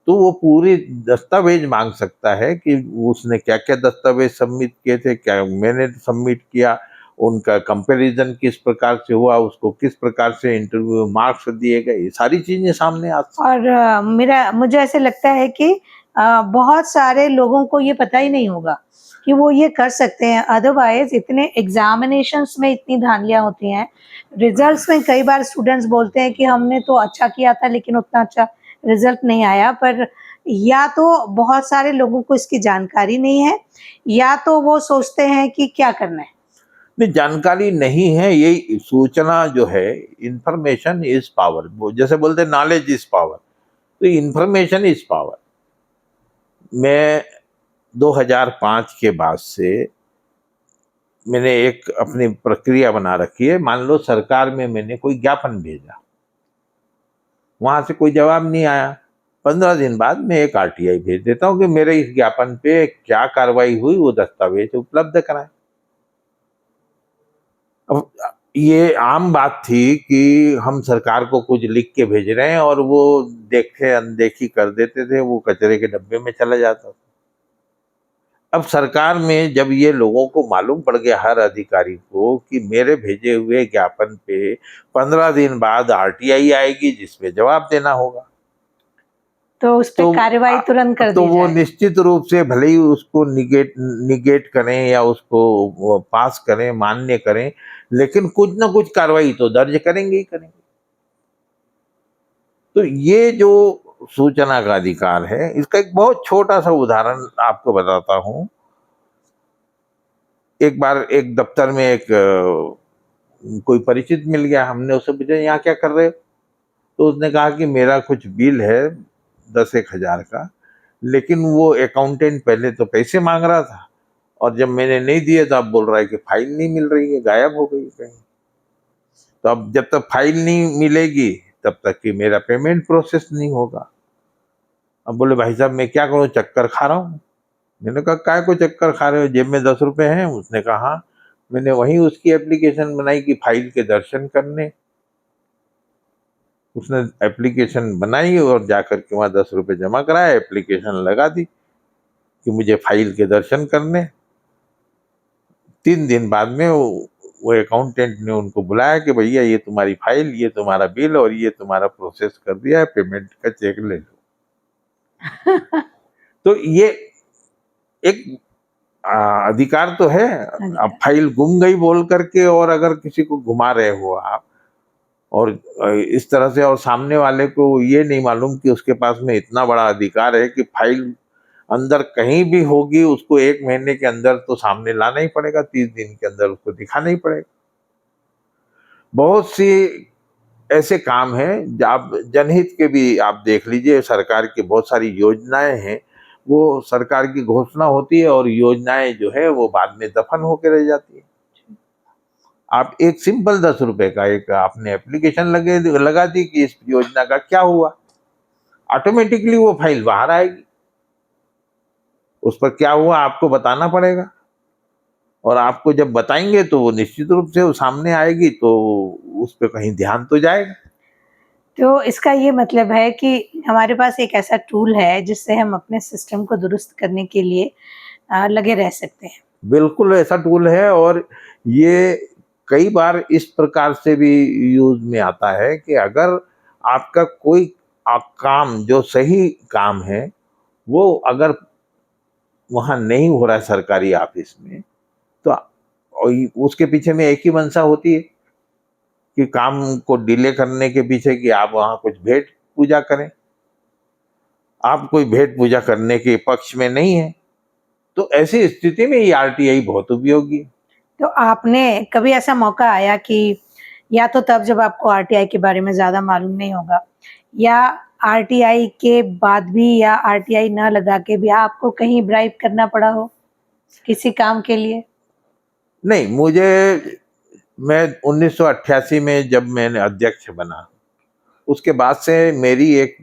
तो वो पूरी दस्तावेज मांग सकता है कि उसने क्या क्या दस्तावेज सबमिट किए थे, क्या मैंने सबमिट किया, उनका कंपैरिजन किस प्रकार से हुआ, उसको किस प्रकार से इंटरव्यू मार्क्स दिए गए, ये सारी चीजें सामने आ सकती। और मेरा मुझे ऐसे लगता है कि बहुत सारे लोगों को ये पता ही नहीं होगा कि वो ये कर सकते हैं। अदरवाइज इतने एग्जामिनेशंस में इतनी धांधलियां होती हैं, रिजल्ट्स में कई बार स्टूडेंट्स बोलते हैं कि हमने तो अच्छा किया था लेकिन उतना अच्छा रिजल्ट नहीं आया। पर या तो बहुत सारे लोगों को इसकी जानकारी नहीं है या तो वो सोचते हैं कि क्या करना है। नहीं, जानकारी नहीं है। ये सूचना जो है, इंफॉर्मेशन इज पावर, वो जैसे बोलते नॉलेज इज पावर, तो इंफॉर्मेशन इज पावर। मैं 2005 के बाद से मैंने एक अपनी प्रक्रिया बना रखी है। मान लो सरकार में मैंने कोई ज्ञापन भेजा, वहां से कोई जवाब नहीं आया, 15 दिन बाद मैं एक आरटीआई भेज देता हूँ कि मेरे इस ज्ञापन पे क्या कार्रवाई हुई, वो दस्तावेज उपलब्ध कराएं। अब ये आम बात थी कि हम सरकार को कुछ लिख के भेज रहे हैं और वो देखे अनदेखी कर देते थे, वो कचरे के डब्बे में चला जाता था। अब सरकार में जब ये लोगों को मालूम पड़ गया, हर अधिकारी को, कि मेरे भेजे हुए ज्ञापन पे 15 दिन बाद आरटीआई आएगी जिसमें जवाब देना होगा, तो उस पे तो कार्रवाई तुरंत कर तो दी वो जाए। निश्चित रूप से भले ही उसको निगेट निगेट करें या उसको वो पास करें, मान्य करें, लेकिन कुछ ना कुछ कार्रवाई तो दर्ज करेंगे ही करेंगे। तो ये जो सूचना का अधिकार है, इसका एक बहुत छोटा सा उदाहरण आपको बताता हूँ। एक बार एक दफ्तर में एक कोई परिचित मिल गया, हमने उससे पूछा यहाँ क्या कर रहे हो, तो उसने कहा कि मेरा कुछ बिल है 10-1 हजार का, लेकिन वो अकाउंटेंट पहले तो पैसे मांग रहा था और जब मैंने नहीं दिए तो अब बोल रहा है कि फाइल नहीं मिल रही है, गायब हो गई कहीं। तो अब जब तक फाइल नहीं मिलेगी तब तक कि मेरा पेमेंट प्रोसेस नहीं होगा। अब बोले भाई साहब मैं क्या करूं, चक्कर खा रहा हूँ। मैंने कहा काय को चक्कर खा रहे हो, जेब में 10 रुपए हैं? उसने कहा हाँ। मैंने वहीं उसकी एप्लीकेशन बनाई कि फाइल के दर्शन करने। उसने एप्लीकेशन बनाई और जाकर के वहाँ 10 रुपए जमा कराया, एप्लीकेशन लगा दी कि मुझे फाइल के दर्शन करने। 3 दिन बाद में वो अकाउंटेंट ने उनको बुलाया कि भैया ये तुम्हारी फाइल, ये तुम्हारा बिल और ये तुम्हारा प्रोसेस कर दिया है, पेमेंट का चेक ले लो। तो ये एक अधिकार तो है। अब फाइल गुम गई बोल करके और अगर किसी को घुमा रहे हो आप और इस तरह से, और सामने वाले को ये नहीं मालूम कि उसके पास में इतना बड़ा अधिकार है कि फाइल अंदर कहीं भी होगी, उसको 1 महीने के अंदर तो सामने लाना ही पड़ेगा, 30 दिन के अंदर उसको दिखाना ही पड़ेगा। बहुत सी ऐसे काम हैं आप जनहित के भी आप देख लीजिए, सरकार की बहुत सारी योजनाएं हैं, वो सरकार की घोषणा होती है और योजनाएं जो है वो बाद में दफन होकर रह जाती है। आप एक सिंपल 10 रुपए का एक आपने एप्लीकेशन लगा दी कि इस योजना का क्या हुआ, ऑटोमेटिकली वो फाइल बाहर आएगी, उस पर क्या हुआ आपको बताना पड़ेगा, और आपको जब बताएंगे तो वो निश्चित रूप से वो सामने आएगी, तो उस पर कहीं ध्यान तो जाएगा। तो इसका ये मतलब है कि हमारे पास एक ऐसा टूल है जिससे हम अपने सिस्टम को दुरुस्त करने के लिए लगे रह सकते हैं। बिल्कुल ऐसा टूल है, और ये कई बार इस प्रकार से भी यूज में आता है कि अगर आपका कोई काम जो सही काम है वो अगर वहां नहीं हो रहा है सरकारी ऑफिस में, तो उसके पीछे में एक ही मंशा होती है कि काम को डिले करने के पीछे कि आप वहां कुछ भेंट पूजा करें। आप कोई भेंट पूजा करने के पक्ष में नहीं है, तो ऐसी स्थिति में ये आरटीआई बहुत उपयोगी है। तो आपने कभी ऐसा मौका आया कि या तो तब जब आपको आरटीआई के बारे में ज़्यादा मालूम नहीं होगा, या आरटीआई के बाद भी, या आरटीआई ना लगा के भी आपको कहीं ब्राइब करना पड़ा हो किसी काम के लिए? नहीं, मैं 1988 में जब मैंने अध्यक्ष बना, उसके बाद से मेरी एक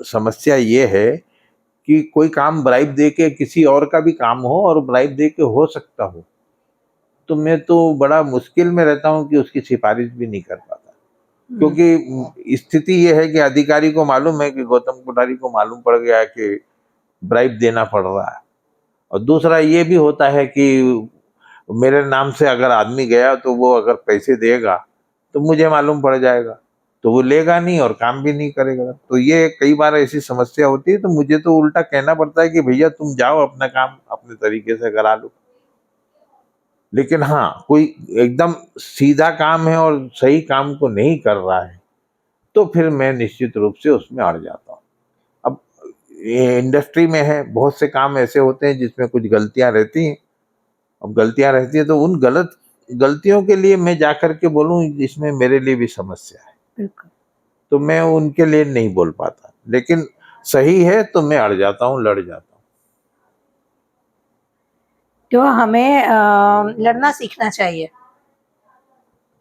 समस्या ये है कि कोई काम ब्राइब दे के किसी और का भी काम हो और ब्राइब दे के हो सकता हो, तो मैं तो बड़ा मुश्किल में रहता हूँ कि उसकी सिफारिश भी नहीं कर पाता। क्योंकि स्थिति ये है कि अधिकारी को मालूम है कि गौतम कोठारी को मालूम पड़ गया है कि ब्राइब देना पड़ रहा है, और दूसरा ये भी होता है कि मेरे नाम से अगर आदमी गया तो वो अगर पैसे देगा तो मुझे मालूम पड़ जाएगा, तो वो लेगा नहीं और काम भी नहीं करेगा। तो ये कई बार ऐसी समस्या होती है, तो मुझे तो उल्टा कहना पड़ता है कि भैया तुम जाओ अपना काम अपने तरीके से करा लो। लेकिन हाँ, कोई एकदम सीधा काम है और सही काम को नहीं कर रहा है, तो फिर मैं निश्चित रूप से उसमें अड़ जाता हूँ। अब ये इंडस्ट्री में है, बहुत से काम ऐसे होते हैं जिसमें कुछ गलतियां रहती हैं। अब गलतियां रहती है तो उन गलतियों के लिए मैं जाकर के बोलूं इसमें मेरे लिए भी समस्या है, बिल्कुल। तो मैं उनके लिए नहीं बोल पाता। लेकिन सही है तो मैं अड़ जाता हूँ, लड़ जाता हूँ। तो हमें लड़ना सीखना चाहिए।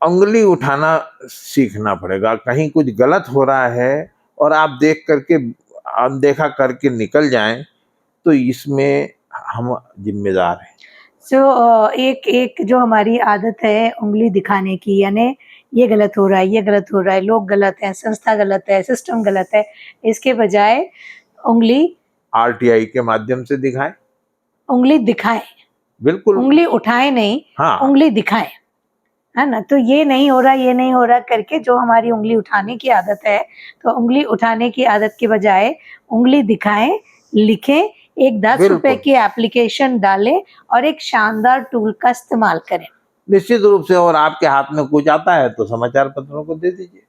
उंगली उठाना सीखना पड़ेगा। कहीं कुछ गलत हो रहा है और आप देख करके अनदेखा करके निकल जाएं, तो इसमें हम जिम्मेदार हैं। एक एक जो हमारी आदत है उंगली दिखाने की, यानी ये गलत हो रहा है, ये गलत हो रहा है, लोग गलत हैं, संस्था गलत है, सिस्टम गलत है, इसके बजाय उंगली आरटीआई के माध्यम से दिखाएं। उंगली दिखाएं, बिल्कुल। उंगली उठाएं नहीं, हाँ, उंगली दिखाएं, है ना? तो ये नहीं हो रहा, ये नहीं हो रहा करके जो हमारी उंगली उठाने की आदत है, तो उंगली उठाने की आदत के बजाय उंगली दिखाएं, लिखें, एक 10 रुपए बिल्कुल। की एप्लीकेशन डालें और एक शानदार टूल का इस्तेमाल करें। निश्चित रूप से, और आपके हाथ में कुछ आता है तो समाचार पत्रों को दे दीजिए।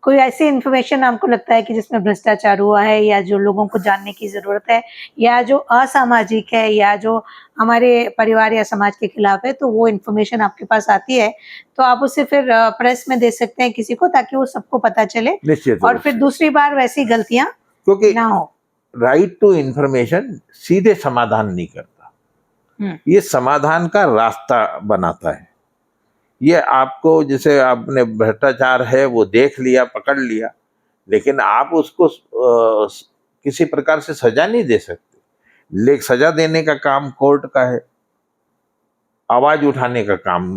कोई ऐसी इन्फॉर्मेशन आपको लगता है कि जिसमें भ्रष्टाचार हुआ है, या जो लोगों को जानने की ज़रूरत है, या जो असामाजिक है, या जो हमारे परिवार या समाज के खिलाफ है, तो वो इन्फॉर्मेशन आपके पास आती है, तो आप उसे फिर प्रेस में दे सकते हैं किसी को, ताकि वो सबको पता चले निश्चित और रूप फिर से, दूसरी बार वैसी गलतियाँ क्योंकि ना हो। राइट टू इंफॉर्मेशन सीधे समाधान नहीं करता, हुँ, ये समाधान का रास्ता बनाता है। ये आपको, जैसे आपने भ्रष्टाचार है वो देख लिया, पकड़ लिया, लेकिन आप उसको किसी प्रकार से सजा नहीं दे सकते। लेकिन सजा देने का काम कोर्ट का है, आवाज उठाने का काम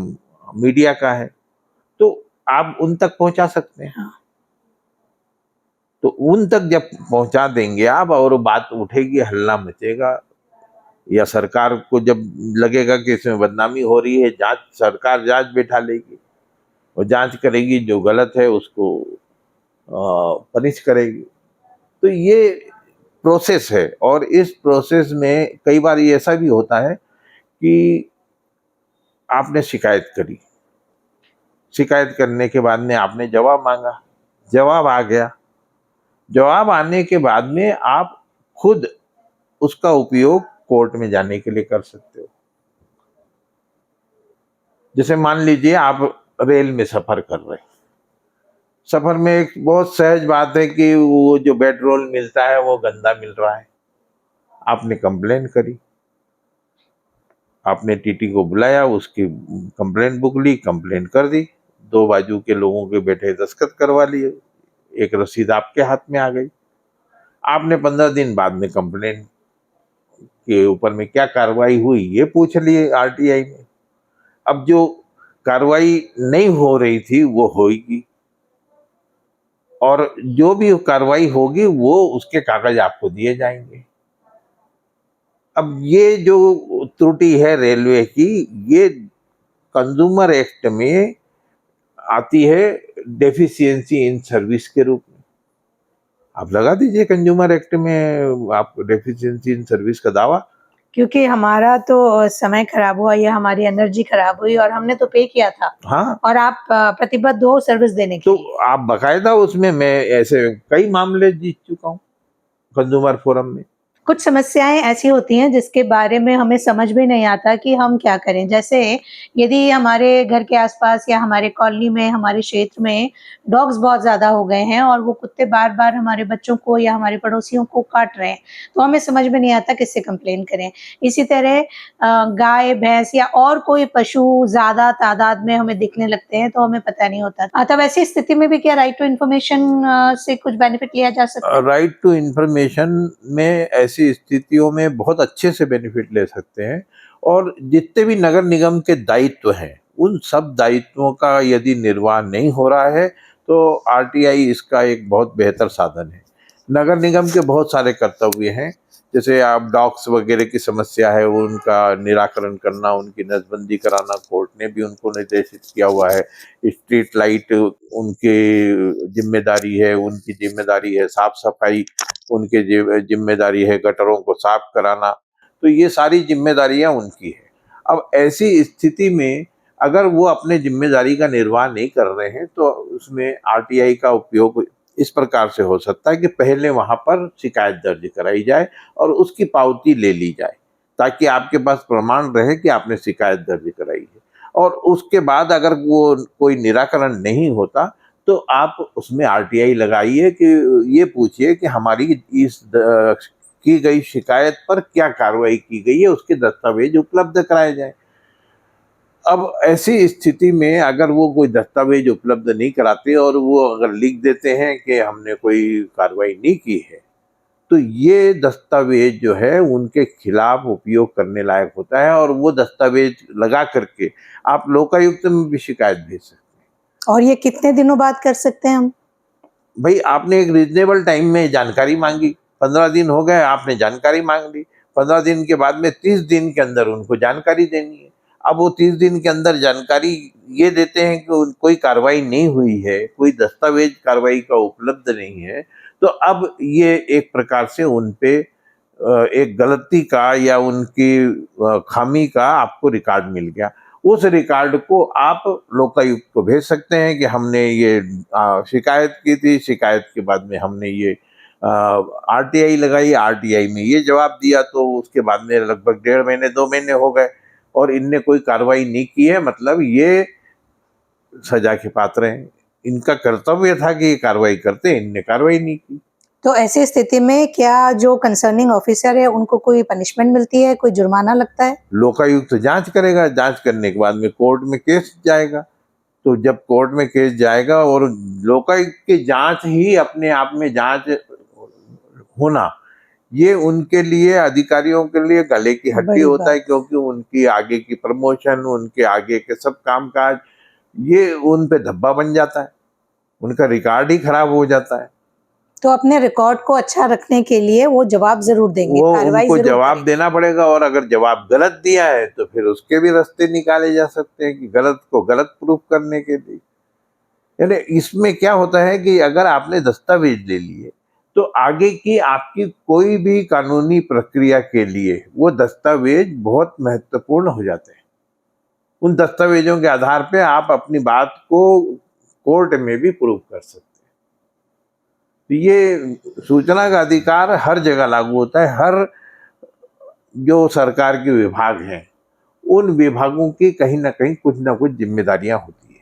मीडिया का है, तो आप उन तक पहुंचा सकते हैं। हाँ। तो उन तक जब पहुंचा देंगे आप और बात उठेगी, हल्ला मचेगा, या सरकार को जब लगेगा कि इसमें बदनामी हो रही है, सरकार जांच बैठा लेगी और जांच करेगी, जो गलत है उसको पनिश करेगी। तो ये प्रोसेस है, और इस प्रोसेस में कई बार ये ऐसा भी होता है कि आपने शिकायत करी, शिकायत करने के बाद में आपने जवाब मांगा, जवाब आ गया, जवाब आने के बाद में आप खुद उसका उपयोग कोर्ट में जाने के लिए कर सकते हो। जैसे मान लीजिए आप रेल में सफर कर रहे हैं। सफर में एक बहुत सहज बात है कि वो जो पेट्रोल मिलता है वो गंदा मिल रहा है। आपने कंप्लेन करी, आपने टीटी को बुलाया, उसकी कंप्लेंट बुक ली, कंप्लेंट कर दी, दो बाजू के लोगों के बैठे दस्तखत करवा लिए, एक रसीद आपके हाथ में आ गई। आपने 15 दिन बाद में कंप्लेंट के ऊपर में क्या कार्रवाई हुई ये पूछ लिए आरटीआई में। अब जो कार्रवाई नहीं हो रही थी वो होगी, और जो भी कार्रवाई होगी वो उसके कागज आपको दिए जाएंगे। अब ये जो त्रुटि है रेलवे की, ये कंज्यूमर एक्ट में आती है डेफिशिएंसी इन सर्विस के रूप में। आप लगा दीजिए कंज्यूमर एक्ट में आप डेफिशिएंसी इन सर्विस का दावा। क्योंकि हमारा तो समय खराब हुआ या हमारी एनर्जी खराब हुई और हमने तो पे किया था, हाँ, और आप प्रतिबद्ध हो सर्विस देने के तो लिए। आप बकायदा उसमें, मैं ऐसे कई मामले जीत चुका हूँ कंज्यूमर फोरम में। कुछ समस्याएं ऐसी होती हैं जिसके बारे में हमें समझ में नहीं आता कि हम क्या करें। जैसे यदि हमारे घर के आसपास या हमारे कॉलोनी में, हमारे क्षेत्र में डॉग्स बहुत ज़्यादा हो गए हैं और वो कुत्ते बार-बार हमारे बच्चों को या हमारे पड़ोसियों को काट रहे हैं, तो हमें समझ में नहीं आता किससे कंप्लेन करें। इसी तरह गाय, भैंस या और कोई पशु ज़्यादा तादाद में हमें दिखने लगते हैं, तो हमें पता नहीं होता। तब ऐसी स्थिति में भी क्या राइट टू इन्फॉर्मेशन से कुछ बेनिफिट लिया जा सकता है? राइट टू इंफॉर्मेशन में ऐसी स्थितियों में बहुत अच्छे से बेनिफिट ले सकते हैं, और जितने भी नगर निगम के दायित्व हैं उन सब दायित्वों का यदि निर्वाह नहीं हो रहा है तो आरटीआई इसका एक बहुत बेहतर साधन है। नगर निगम के बहुत सारे कर्तव्य हैं, जैसे आप डॉग्स वगैरह की समस्या है उनका निराकरण करना, उनकी नसबंदी कराना, कोर्ट ने भी उनको निर्देशित किया हुआ है। स्ट्रीट लाइट उनकी जिम्मेदारी है, उनकी जिम्मेदारी है साफ सफाई, उनके जिम्मेदारी है गटरों को साफ कराना, तो ये सारी जिम्मेदारियां उनकी है। अब ऐसी स्थिति में अगर वो अपने जिम्मेदारी का निर्वाह नहीं कर रहे हैं तो उसमें आरटीआई का उपयोग इस प्रकार से हो सकता है कि पहले वहां पर शिकायत दर्ज कराई जाए और उसकी पावती ले ली जाए, ताकि आपके पास प्रमाण रहे कि आपने शिकायत दर्ज कराई है। और उसके बाद अगर वो कोई निराकरण नहीं होता तो आप उसमें आरटीआई लगाइए कि ये पूछिए कि हमारी इस की गई शिकायत पर क्या कार्रवाई की गई है, उसके दस्तावेज उपलब्ध कराए जाए। अब ऐसी स्थिति में अगर वो कोई दस्तावेज उपलब्ध नहीं कराते और वो अगर लिख देते हैं कि हमने कोई कार्रवाई नहीं की है, तो ये दस्तावेज जो है उनके खिलाफ उपयोग करने लायक होता है, और वो दस्तावेज लगा करके आप लोकायुक्त में भी शिकायत भेज सकते हैं। और ये कितने दिनों बाद कर सकते हैं हम? भाई आपने एक रीजनेबल टाइम में जानकारी मांगी, 15 दिन हो गए, आपने जानकारी मांग ली, 15 दिन के बाद में 30 दिन के अंदर उनको जानकारी देनी है। अब वो 30 दिन के अंदर जानकारी ये देते हैं कि कोई कार्रवाई नहीं हुई है, कोई दस्तावेज कार्रवाई का उपलब्ध नहीं है, तो अब ये एक प्रकार से उन पे एक गलती का या उनकी खामी का आपको रिकॉर्ड मिल गया। उस रिकॉर्ड को आप लोकायुक्त को भेज सकते हैं कि हमने ये शिकायत की थी, शिकायत के बाद में हमने ये आरटीआई लगाई, आरटीआई में ये जवाब दिया, तो उसके बाद में लगभग 1.5 महीने 2 महीने हो गए और इनने कोई कार्रवाई नहीं की है, मतलब ये सजा के पात्र हैं। इनका कर्तव्य था कि ये कार्रवाई करते, इनने कार्रवाई नहीं की। तो ऐसी स्थिति में क्या जो कंसर्निंग ऑफिसर है उनको कोई पनिशमेंट मिलती है, कोई जुर्माना लगता है? लोकायुक्त जांच करेगा, जांच करने के बाद में कोर्ट में केस जाएगा। तो जब कोर्ट में केस जाएगा, और लोकायुक्त की जांच ही अपने आप में जांच होना, ये उनके लिए, अधिकारियों के लिए गले की हड्डी बड़ी होता है, बात। क्योंकि उनकी आगे की प्रमोशन, उनके आगे के सब कामकाज ये उन पे धब्बा बन जाता है, उनका रिकॉर्ड ही खराब हो जाता है। तो अपने रिकॉर्ड को अच्छा रखने के लिए वो जवाब जरूर देंगे, वो कार्रवाई उनको जरूर जवाब करेंगे। देना पड़ेगा, और अगर जवाब गलत दिया है तो फिर उसके भी रास्ते निकाले जा सकते हैं कि गलत को गलत प्रूफ करने के लिए। यानी इसमें क्या होता है कि अगर आपने दस्तावेज ले लिए तो आगे की आपकी कोई भी कानूनी प्रक्रिया के लिए वो दस्तावेज बहुत महत्वपूर्ण हो जाते हैं। उन दस्तावेजों के आधार पे आप अपनी बात को कोर्ट में भी प्रूव कर सकते हैं। तो ये सूचना का अधिकार हर जगह लागू होता है। हर जो सरकार के विभाग हैं उन विभागों की कहीं ना कहीं कुछ ना कुछ जिम्मेदारियां होती है,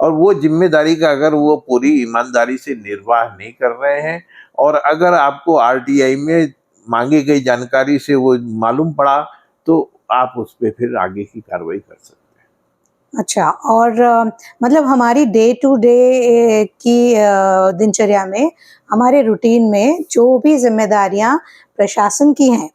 और वो जिम्मेदारी का अगर वो पूरी ईमानदारी से निर्वाह नहीं कर रहे हैं, और अगर आपको आरटीआई में मांगी गई जानकारी से वो मालूम पड़ा, तो आप उस पे फिर आगे की कार्रवाई कर सकते हैं। अच्छा, और मतलब हमारी डे टू डे की दिनचर्या में, हमारे रूटीन में जो भी जिम्मेदारियां प्रशासन की हैं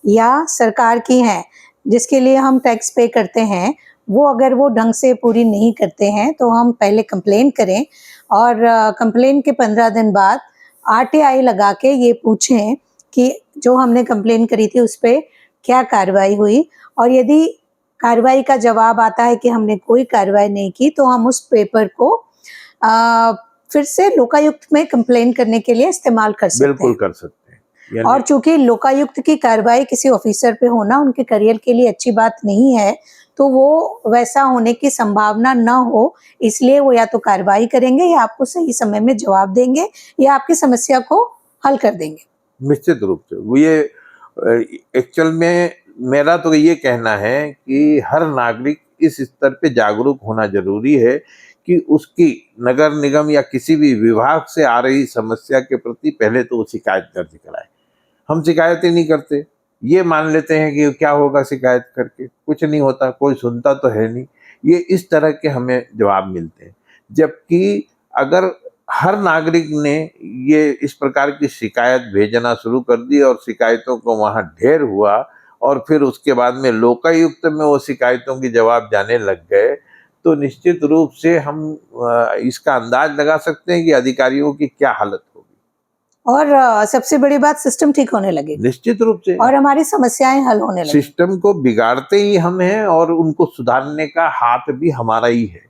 या सरकार की हैं, जिसके लिए हम टैक्स पे करते हैं, वो अगर वो ढंग से पूरी नहीं करते हैं तो हम पहले कंप्लेन करें, और कंप्लेन के 15 दिन बाद आरटीआई लगा के ये पूछें कि जो हमने कंप्लेन करी थी उस पर क्या कार्रवाई हुई, और यदि कार्रवाई का जवाब आता है कि हमने कोई कार्रवाई नहीं की, तो हम उस पेपर को फिर से लोकायुक्त में कंप्लेन करने के लिए इस्तेमाल कर सकते बिल्कुल हैं। कर सकते हैं। और चूंकि लोकायुक्त की कार्रवाई किसी ऑफिसर पे होना उनके करियर के लिए अच्छी बात नहीं है, तो वो वैसा होने की संभावना न हो, इसलिए वो या तो कार्रवाई करेंगे या आपको सही समय में जवाब देंगे या आपकी समस्या को हल कर देंगे। निश्चित रूप से वो ये एक्चुअल में मेरा तो ये कहना है कि हर नागरिक इस स्तर पे जागरूक होना जरूरी है कि उसकी नगर निगम या किसी भी विभाग से आ रही समस्या के प्रति पहले तो वो शिकायत दर्ज कराए। हम शिकायत ही नहीं करते, ये मान लेते हैं कि क्या होगा शिकायत करके, कुछ नहीं होता, कोई सुनता तो है नहीं, ये इस तरह के हमें जवाब मिलते हैं। जबकि अगर हर नागरिक ने ये इस प्रकार की शिकायत भेजना शुरू कर दी और शिकायतों को वहाँ ढेर हुआ, और फिर उसके बाद में लोकायुक्त में वो शिकायतों के जवाब जाने लग गए, तो निश्चित रूप से हम इसका अंदाज लगा सकते हैं कि अधिकारियों की क्या हालत होगी। और सबसे बड़ी बात, सिस्टम ठीक होने लगेगा निश्चित रूप से और हमारी समस्याएं हल होने लगेगी। सिस्टम को बिगाड़ते ही हम हैं और उनको सुधारने का हाथ भी हमारा ही है।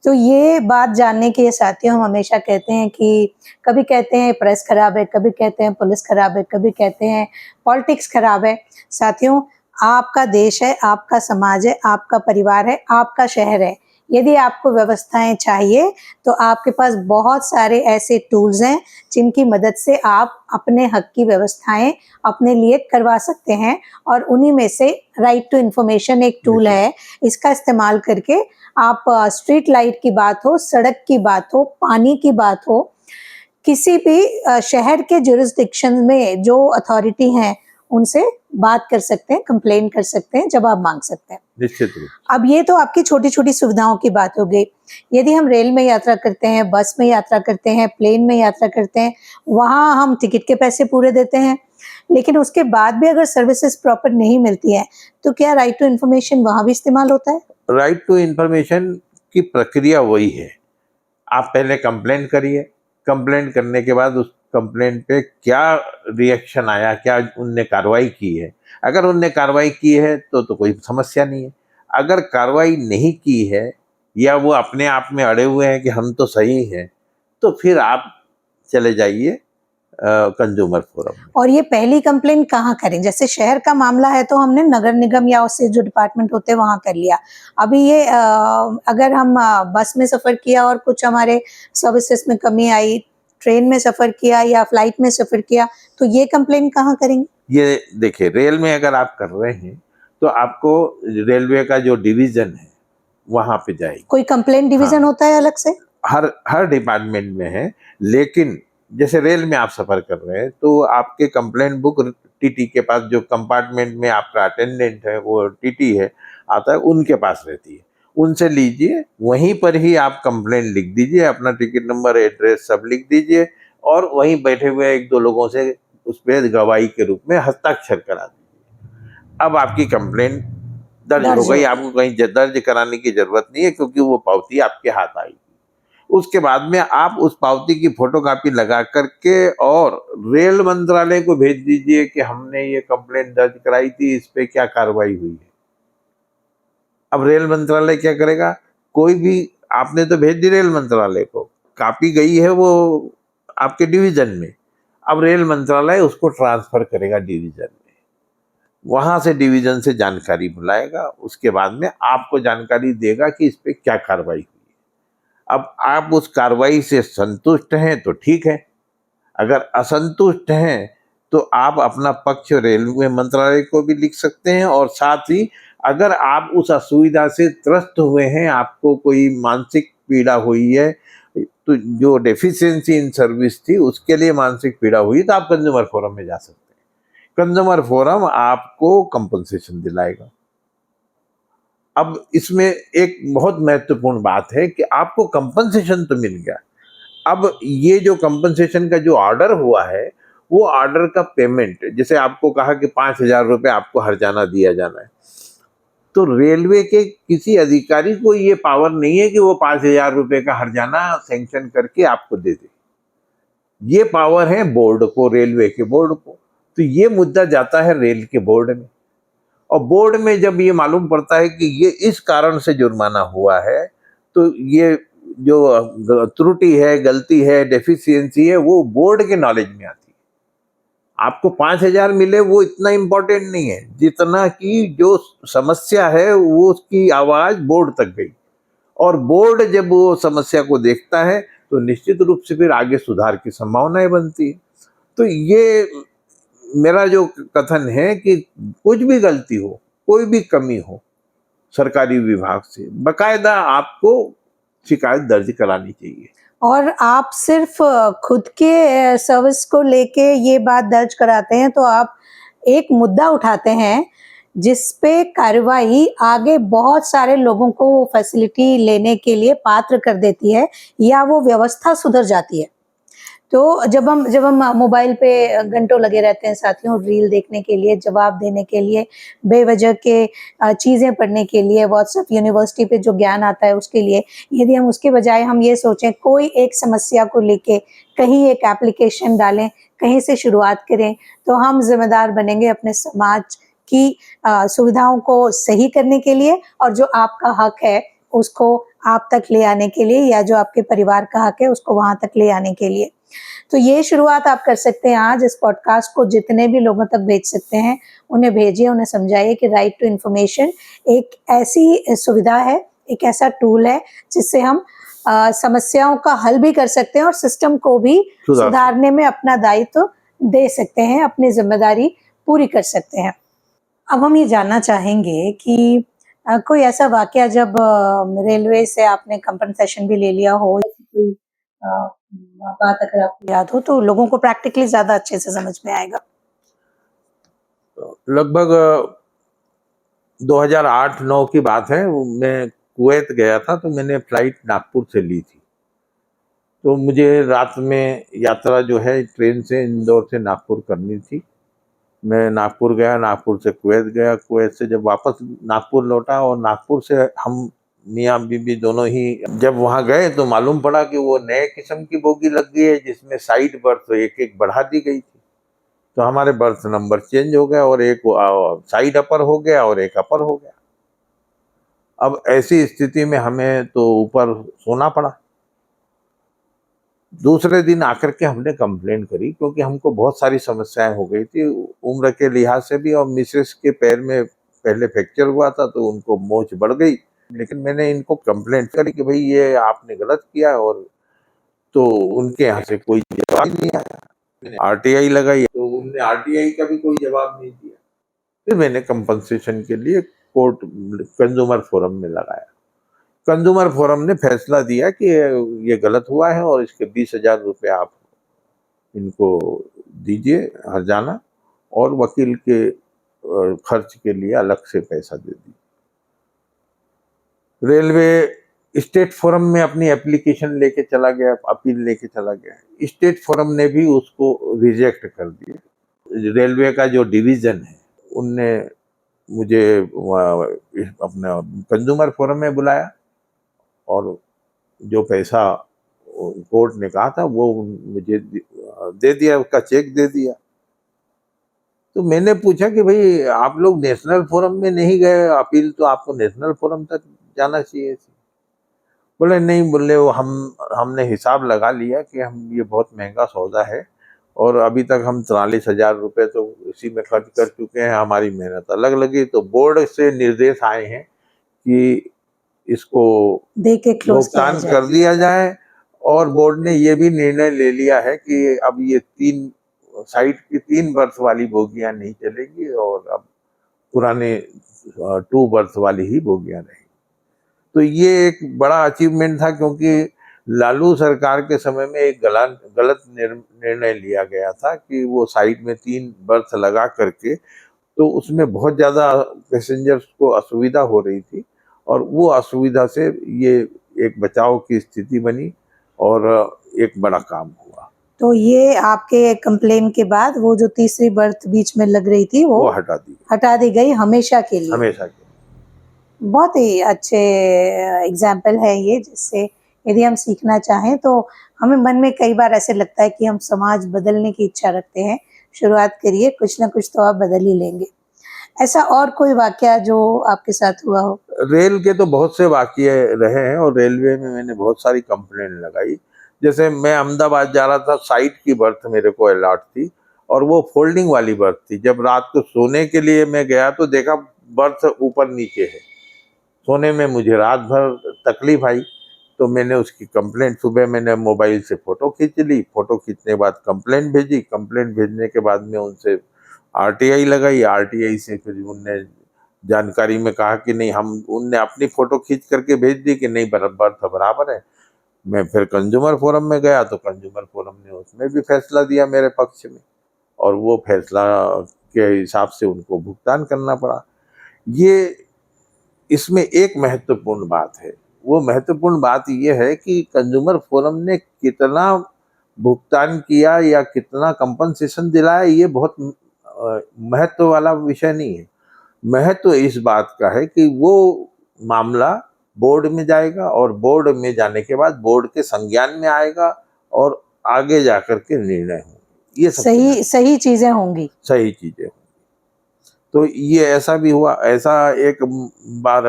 तो ये बात जानने के लिए साथियों, हम हमेशा कहते हैं कि कभी कहते हैं प्रेस खराब है, कभी कहते हैं पुलिस खराब है, कभी कहते हैं पॉलिटिक्स खराब है। साथियों, आपका देश है, आपका समाज है, आपका परिवार है, आपका शहर है। यदि आपको व्यवस्थाएं चाहिए तो आपके पास बहुत सारे ऐसे टूल्स हैं जिनकी मदद से आप अपने हक की व्यवस्थाएं अपने लिए करवा सकते हैं, और उन्हीं में से राइट टू इन्फॉर्मेशन एक टूल है। इसका इस्तेमाल करके आप स्ट्रीट लाइट की बात हो, सड़क की बात हो, पानी की बात हो, किसी भी शहर के जुरिस्डिक्शन में जो अथॉरिटी हैं उनसे बात कर सकते हैं, कंप्लेन कर सकते हैं, जवाब मांग सकते हैं। निश्चित रूप। अब ये तो आपकी छोटी छोटी सुविधाओं की बात हो गई। यदि हम रेल में यात्रा करते हैं, बस में यात्रा करते हैं, प्लेन में यात्रा करते हैं, वहाँ हम टिकट के पैसे पूरे देते हैं, लेकिन उसके बाद भी अगर सर्विसेज प्रॉपर नहीं मिलती है, तो क्या राइट टू इन्फॉर्मेशन वहाँ भी इस्तेमाल होता है? राइट टू इन्फॉर्मेशन की प्रक्रिया वही है। आप पहले कंप्लेंट करिए, कंप्लेंट करने के बाद उस कंप्लेंट पे क्या रिएक्शन आया, क्या उनने कार्रवाई की है। अगर उनने कार्रवाई की है तो कोई समस्या नहीं है। अगर कार्रवाई नहीं की है या वो अपने आप में अड़े हुए हैं कि हम तो सही हैं, तो फिर आप चले जाइए कंज्यूमर फोरम में। और ये पहली कंप्लेंट कहाँ करें? जैसे शहर का मामला है तो हमने नगर निगम या उससे जो डिपार्टमेंट होते हैं वहाँ कर लिया। अभी ये अगर हम बस में सफर किया और कुछ हमारे सर्विसेज में कमी आई, ट्रेन में सफर किया या फ्लाइट में सफर किया, तो ये कंप्लेंट कहाँ करेंगे? ये देखिए, रेल में अगर आप कर रहे हैं तो आपको रेलवे का जो डिवीजन है वहां पे जाएगी। कोई कंप्लेंट डिवीजन होता है अलग से? हर डिपार्टमेंट में है, लेकिन जैसे रेल में आप सफर कर रहे हैं तो आपके कंप्लेंट बुक टीटी के पास, जो कंपार्टमेंट में आपका अटेंडेंट है वो टीटी है आता है, उनके पास रहती है। उनसे लीजिए, वहीं पर ही आप कंप्लेंट लिख दीजिए, अपना टिकट नंबर, एड्रेस सब लिख दीजिए, और वहीं बैठे हुए एक दो लोगों से उस पर गवाही के रूप में हस्ताक्षर करा दीजिए। अब आपकी कंप्लेंट दर्ज हो गई, आपको कहीं दर्ज कराने की जरूरत नहीं है, क्योंकि वो पावती आपके हाथ आएगी। उसके बाद में आप उस पावती की फोटोकॉपी लगा करके और रेल मंत्रालय को भेज दीजिए कि हमने ये कंप्लेंट दर्ज कराई थी, इस पे क्या कार्रवाई हुई है। अब रेल मंत्रालय क्या करेगा? कोई भी, आपने तो भेज दी रेल मंत्रालय को, कॉपी गई है वो आपके डिवीजन में, अब रेल मंत्रालय उसको ट्रांसफर करेगा डिवीजन में, वहां से डिवीजन से जानकारी बुलाएगा, उसके बाद में आपको जानकारी देगा कि इस पे क्या कार्रवाई हुई। अब आप उस कार्रवाई से संतुष्ट हैं तो ठीक है, अगर असंतुष्ट हैं तो आप अपना पक्ष रेलवे मंत्रालय को भी लिख सकते हैं, और साथ ही अगर आप उस असुविधा से त्रस्त हुए हैं, आपको कोई मानसिक पीड़ा हुई है, तो जो डेफिशिएंसी इन सर्विस थी उसके लिए मानसिक पीड़ा हुई, तो आप कंज्यूमर फोरम में जा सकते हैं। कंज्यूमर फोरम आपको कंपनसेशन दिलाएगा। अब इसमें एक बहुत महत्वपूर्ण बात है कि आपको कंपनसेशन तो मिल गया, अब ये जो कंपनसेशन का जो ऑर्डर हुआ है, वो ऑर्डर का पेमेंट, जैसे आपको कहा कि 5,000 रुपये आपको हर्जाना दिया जाना है, तो रेलवे के किसी अधिकारी को ये पावर नहीं है कि वो 5,000 रुपये का हर्जाना सैंक्शन करके आपको दे दे। ये पावर है बोर्ड को, रेलवे के बोर्ड को। तो ये मुद्दा जाता है रेल के बोर्ड में, और बोर्ड में जब ये मालूम पड़ता है कि ये इस कारण से जुर्माना हुआ है, तो ये जो त्रुटि है, गलती है, डेफिशिएंसी है, वो बोर्ड के नॉलेज में आती है। आपको 5,000 मिले वो इतना इम्पोर्टेंट नहीं है, जितना कि जो समस्या है वो उसकी आवाज बोर्ड तक गई, और बोर्ड जब वो समस्या को देखता है तो निश्चित रूप से फिर आगे सुधार की संभावनाएं बनती है। तो ये मेरा जो कथन है कि कुछ भी गलती हो, कोई भी कमी हो सरकारी विभाग से, बकायदा आपको शिकायत दर्ज करानी चाहिए। और आप सिर्फ खुद के सर्विस को लेके ये बात दर्ज कराते हैं, तो आप एक मुद्दा उठाते हैं जिस पे कार्रवाई आगे बहुत सारे लोगों को वो फैसिलिटी लेने के लिए पात्र कर देती है, या वो व्यवस्था सुधर जाती है। तो जब हम मोबाइल पे घंटों लगे रहते हैं साथियों, रील देखने के लिए, जवाब देने के लिए, बेवजह के चीज़ें पढ़ने के लिए, व्हाट्सएप यूनिवर्सिटी पे जो ज्ञान आता है उसके लिए, यदि हम उसके बजाय हम ये सोचें कोई एक समस्या को लेके कहीं एक एप्लीकेशन डालें, कहीं से शुरुआत करें, तो हम जिम्मेदार बनेंगे अपने समाज की सुविधाओं को सही करने के लिए, और जो आपका हक है उसको आप तक ले आने के लिए, या जो आपके परिवार का हक है उसको वहां तक ले आने के लिए। तो ये शुरुआत आप कर सकते हैं आज। इस पॉडकास्ट को जितने भी लोगों तक भेज सकते हैं उन्हें भेजिए, उन्हें समझाइए कि राइट टू इन्फॉर्मेशन एक ऐसी सुविधा है, एक ऐसा टूल है जिससे हम समस्याओं का हल भी कर सकते हैं और सिस्टम को भी सुधारने में अपना दायित्व दे सकते हैं, अपनी जिम्मेदारी पूरी कर सकते हैं। अब हम ये जानना चाहेंगे कि कोई ऐसा वाकया जब रेलवे से आपने कंपनसेशन भी ले लिया हो, या कोई बात अगर आपको याद हो तो लोगों को प्रैक्टिकली ज्यादा अच्छे से समझ में आएगा। लगभग 2008-9 की बात है, मैं कुवैत गया था, तो मैंने फ्लाइट नागपुर से ली थी। तो मुझे रात में यात्रा जो है ट्रेन से इंदौर से नागपुर करनी थी। मैं नागपुर गया, नागपुर से कुवैत गया, कुवैत से जब वापस नागपुर लौटा, और नागपुर से हम मियाँ बीबी दोनों ही जब वहाँ गए तो मालूम पड़ा कि वो नए किस्म की बोगी लग गई है, जिसमें साइड बर्थ एक एक बढ़ा दी गई थी। तो हमारे बर्थ नंबर चेंज हो गया, और एक साइड अपर हो गया और एक अपर हो गया। अब ऐसी स्थिति में हमें तो ऊपर सोना पड़ा। दूसरे दिन आकर के हमने कंप्लेंट करी, क्योंकि हमको बहुत सारी समस्याएं हो गई थी उम्र के लिहाज से भी, और मिसेस के पैर में पहले फ्रैक्चर हुआ था तो उनको मोच बढ़ गई। लेकिन मैंने इनको कंप्लेंट करी कि भाई ये आपने गलत किया, और तो उनके यहाँ से कोई जवाब नहीं आया। मैंने आरटीआई लगाई तो उनने आरटीआई का भी कोई जवाब नहीं दिया। फिर मैंने कंपनसेशन के लिए कोर्ट कंज्यूमर फोरम में लगाया। कंज्यूमर फोरम ने फैसला दिया कि ये गलत हुआ है, और इसके 20,000 रुपये आप इनको दीजिए हर्जाना, और वकील के खर्च के लिए अलग से पैसा दे दीजिए। रेलवे स्टेट फोरम में अपनी एप्लीकेशन लेके चला गया, अपील लेके चला गया, स्टेट फोरम ने भी उसको रिजेक्ट कर दिया। रेलवे का जो डिवीजन है उनने मुझे अपना कंज्यूमर फोरम में बुलाया, और जो पैसा कोर्ट ने कहा था वो मुझे दे दिया, उसका चेक दे दिया। तो मैंने पूछा कि भाई आप लोग नेशनल फोरम में नहीं गए, अपील तो आपको नेशनल फोरम तक जाना चाहिए थी। बोले नहीं, बोले वो हमने हिसाब लगा लिया कि हम ये बहुत महंगा सौदा है, और अभी तक हम 43,000 रुपये तो इसी में खर्च कर चुके हैं, हमारी मेहनत अलग लगी। तो बोर्ड से निर्देश आए हैं कि इसको भुगतान कर दिया जाए, और बोर्ड ने ये भी निर्णय ले लिया है कि अब ये 3 साइड की 3 बर्थ वाली बोगियां नहीं चलेगी, और अब पुराने 2 बर्थ वाली ही बोगियां रहेंगी। तो ये एक बड़ा अचीवमेंट था, क्योंकि लालू सरकार के समय में एक गलत निर्णय लिया गया था कि वो साइड में 3 बर्थ लगा करके, तो उसमें बहुत ज़्यादा पैसेंजर्स को असुविधा हो रही थी, और वो असुविधा से ये एक बचाव की स्थिति बनी और एक बड़ा काम हुआ। तो ये आपके कंप्लेन के बाद वो जो तीसरी बर्थ बीच में लग रही थी वो वो हटा दी गई हमेशा के लिए। हमेशा के। बहुत ही अच्छे एग्जाम्पल है ये, जिससे यदि हम सीखना चाहें तो हमें मन में कई बार ऐसे लगता है कि हम समाज बदलने की इच्छा रखते हैं, शुरुआत करिए, कुछ ना कुछ तो आप बदल ही लेंगे। ऐसा और कोई वाकया जो आपके साथ हुआ हो? रेल के तो बहुत से वाकये रहे हैं, और रेलवे में मैंने बहुत सारी कंप्लेंट लगाई। जैसे मैं अहमदाबाद जा रहा था, साइड की बर्थ मेरे को अलॉट थी, और वो फोल्डिंग वाली बर्थ थी। जब रात को सोने के लिए मैं गया तो देखा बर्थ ऊपर नीचे है। सोने में मुझे रात भर तकलीफ आई, तो मैंने उसकी कंप्लेंट, सुबह मैंने मोबाइल से फ़ोटो खींच ली, फ़ोटो खींचने के बाद कंप्लेंट भेजी, कंप्लेंट भेजने के बाद में उनसे आरटीआई लगाई, आरटीआई से फिर उनने जानकारी में कहा कि नहीं, हम उनने अपनी फ़ोटो खींच करके भेज दी कि नहीं बर्थ बराबर है। मैं फिर कंज्यूमर फोरम में गया, तो कंज्यूमर फोरम ने उसमें भी फैसला दिया मेरे पक्ष में, और वो फैसला के हिसाब से उनको भुगतान करना पड़ा। ये इसमें एक महत्वपूर्ण बात है, वो महत्वपूर्ण बात ये है कि कंज्यूमर फोरम ने कितना भुगतान किया या कितना कंपनसेशन दिलाया, ये बहुत महत्व वाला विषय नहीं है। महत्व इस बात का है कि वो मामला बोर्ड में जाएगा, और बोर्ड में जाने के बाद बोर्ड के संज्ञान में आएगा, और आगे जाकर के निर्णय होंगे। ये सही चीजें होंगी। सही चीजें। तो ये ऐसा भी हुआ। ऐसा एक बार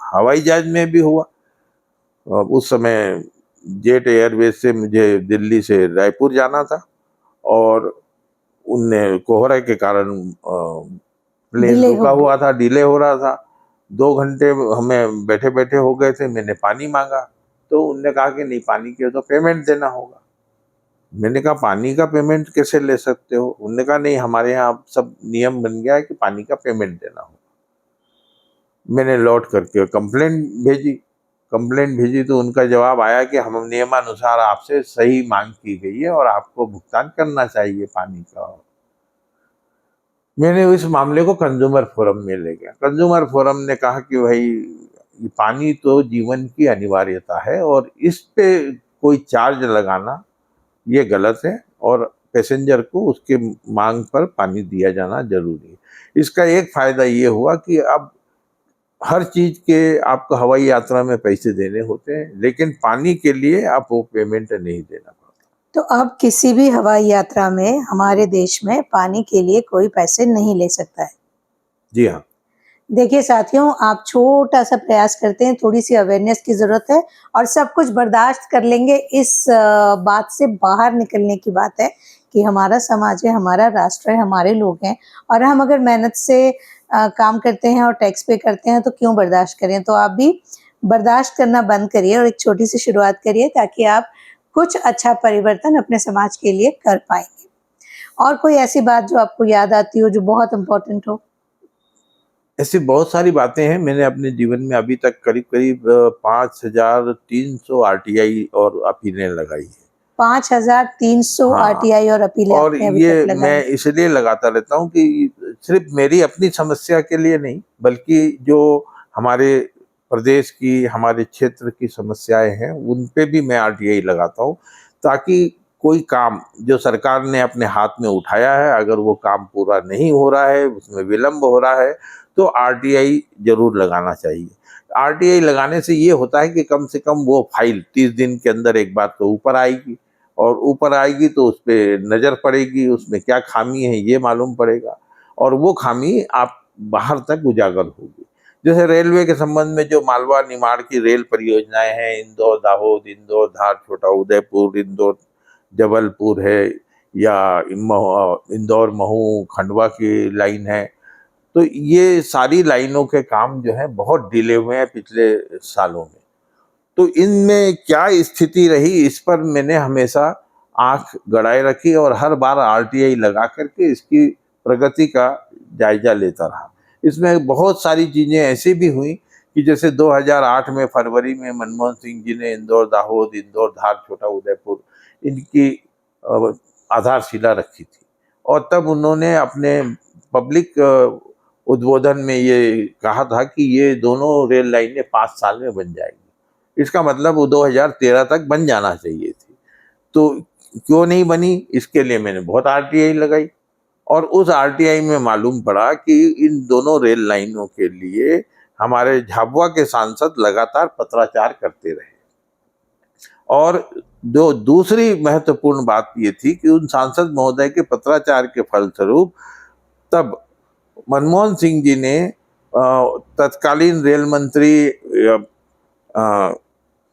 हवाई जहाज में भी हुआ। उस समय जेट एयरवेज से मुझे दिल्ली से रायपुर जाना था, और उनने कोहरे के कारण प्लेन रुका हुआ था, डिले हो रहा था। 2 घंटे हमें बैठे बैठे हो गए थे। मैंने पानी मांगा, तो उनने कहा कि नहीं, पानी के तो पेमेंट देना होगा। मैंने कहा पानी का पेमेंट कैसे ले सकते हो? उन्होंने कहा नहीं, हमारे यहाँ सब नियम बन गया है कि पानी का पेमेंट देना होगा। मैंने लौट करके कंप्लेंट भेजी तो उनका जवाब आया कि हम नियमानुसार आपसे सही मांग की गई है, और आपको भुगतान करना चाहिए पानी का। मैंने इस मामले को कंज्यूमर फोरम में ले गया। कंज्यूमर फोरम ने कहा कि भाई, पानी तो जीवन की अनिवार्यता है, और इस पे कोई चार्ज लगाना ये गलत है, और पैसेंजर को उसके मांग पर पानी दिया जाना जरूरी है। इसका एक फायदा ये हुआ कि अब हर चीज के आपको हवाई यात्रा में पैसे देने होते हैं, लेकिन पानी के लिए आप वो पेमेंट नहीं देना पड़ता। तो अब किसी भी हवाई यात्रा में हमारे देश में पानी के लिए कोई पैसे नहीं ले सकता है। जी हाँ। देखिए साथियों, आप छोटा सा प्रयास करते हैं, थोड़ी सी अवेयरनेस की जरूरत है, और सब कुछ बर्दाश्त कर लेंगे। इस बात से बाहर निकलने की बात है कि हमारा समाज है, हमारा राष्ट्र है, हमारे लोग हैं, और हम अगर मेहनत से काम करते हैं और टैक्स पे करते हैं तो क्यों बर्दाश्त करें। तो आप भी बर्दाश्त करना बंद करिए और एक छोटी सी शुरुआत करिए, ताकि आप कुछ अच्छा परिवर्तन अपने समाज के लिए कर पाएंगे। और कोई ऐसी बात जो आपको याद आती हो, जो बहुत इम्पोर्टेंट हो? ऐसी बहुत सारी बातें हैं। मैंने अपने जीवन में अभी तक करीब करीब 5300 आरटीआई और अपीलें लगाई है। 5300 हाँ, आरटीआई और अपीलें और आपने अभी ये तक लगाई। मैं इसलिए लगाता रहता हूँ कि सिर्फ मेरी अपनी समस्या के लिए नहीं, बल्कि जो हमारे प्रदेश की, हमारे क्षेत्र की समस्याएं हैं, उन पे भी मैं आरटीआई लगाता हूँ, ताकि कोई काम जो सरकार ने अपने हाथ में उठाया है, अगर वो काम पूरा नहीं हो रहा है, उसमें विलम्ब हो रहा है, तो आरटीआई जरूर लगाना चाहिए। आरटीआई लगाने से ये होता है कि कम से कम वो फाइल 30 दिन के अंदर एक बार तो ऊपर आएगी, और ऊपर आएगी तो उस पर नज़र पड़ेगी, उसमें क्या खामी है ये मालूम पड़ेगा, और वो खामी आप बाहर तक उजागर होगी। जैसे रेलवे के संबंध में जो मालवा निमाड़ की रेल परियोजनाएं हैं, इंदौर दाहोद, इंदौर धार छोटा उदयपुर, इंदौर जबलपुर है, या इंदौर महू खंडवा की लाइन है, तो ये सारी लाइनों के काम जो है बहुत डिले हुए हैं पिछले सालों में। तो इनमें क्या स्थिति रही, इस पर मैंने हमेशा आंख गड़ाए रखी, और हर बार आरटीआई लगा करके इसकी प्रगति का जायजा लेता रहा। इसमें बहुत सारी चीज़ें ऐसी भी हुई कि जैसे 2008 में फरवरी में मनमोहन सिंह जी ने इंदौर दाहोद, इंदौर धार, छोटा उदयपुर इनकी आधारशिला रखी थी, और तब उन्होंने अपने पब्लिक उद्बोधन में ये कहा था कि ये दोनों रेल लाइनें 5 साल में बन जाएगी। इसका मतलब वो 2013 तक बन जाना चाहिए थी। तो क्यों नहीं बनी, इसके लिए मैंने बहुत आरटीआई लगाई, और उस आरटीआई में मालूम पड़ा कि इन दोनों रेल लाइनों के लिए हमारे झाबुआ के सांसद लगातार पत्राचार करते रहे। और जो दूसरी महत्वपूर्ण बात ये थी कि उन सांसद महोदय के पत्राचार के फलस्वरूप तब मनमोहन सिंह जी ने तत्कालीन रेल मंत्री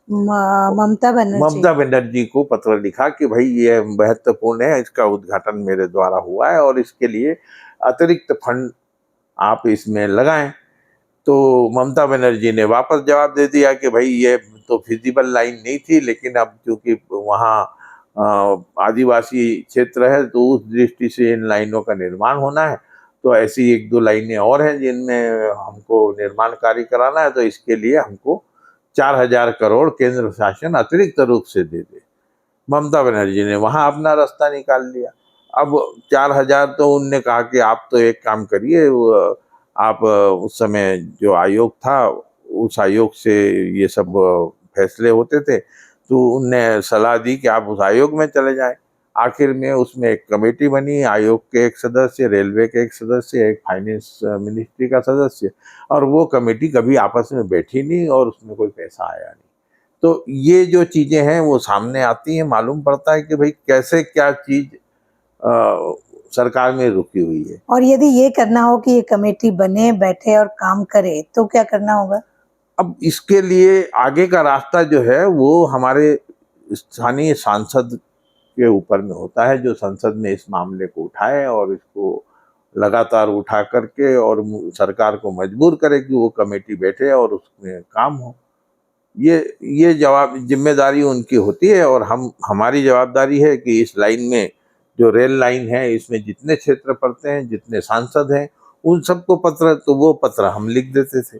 ममता बनर्जी ममता बनर्जी को पत्र लिखा कि भाई ये महत्वपूर्ण है, इसका उद्घाटन मेरे द्वारा हुआ है और इसके लिए अतिरिक्त फंड आप इसमें लगाएं। तो ममता बनर्जी ने वापस जवाब दे दिया कि भाई ये तो फिजिबल लाइन नहीं थी, लेकिन अब क्योंकि वहाँ आदिवासी क्षेत्र है तो उस दृष्टि से इन लाइनों का निर्माण होना है, तो ऐसी 1-2 लाइनें और हैं जिनमें हमको निर्माण कार्य कराना है, तो इसके लिए हमको 4,000 करोड़ केंद्र शासन अतिरिक्त रूप से दे दे। ममता बनर्जी ने वहां अपना रास्ता निकाल लिया। अब 4,000 तो उनने कहा कि आप तो एक काम करिए, आप उस समय जो आयोग था उस आयोग से ये सब फैसले होते थे, तो उनने सलाह दी कि आप उस आयोग में चले जाएं। आखिर में उसमें एक कमेटी बनी, आयोग के एक सदस्य, रेलवे के एक सदस्य, एक फाइनेंस मिनिस्ट्री का सदस्य, और वो कमेटी कभी आपस में बैठी नहीं और उसमें कोई पैसा आया नहीं। तो ये जो चीजें हैं वो सामने आती हैं, मालूम पड़ता है कि भाई कैसे क्या चीज सरकार में रुकी हुई है। और यदि ये करना हो कि ये कमेटी बने, बैठे और काम करे, तो क्या करना होगा? अब इसके लिए आगे का रास्ता जो है वो हमारे स्थानीय सांसद के ऊपर में होता है, जो संसद में इस मामले को उठाए और इसको लगातार उठा करके और सरकार को मजबूर करे कि वो कमेटी बैठे और उसमें काम हो। ये जवाब जिम्मेदारी उनकी होती है, और हमारी जवाबदारी है कि इस लाइन में, जो रेल लाइन है, इसमें जितने क्षेत्र पड़ते हैं, जितने सांसद हैं, उन सबको पत्र, तो वो पत्र हम लिख देते थे,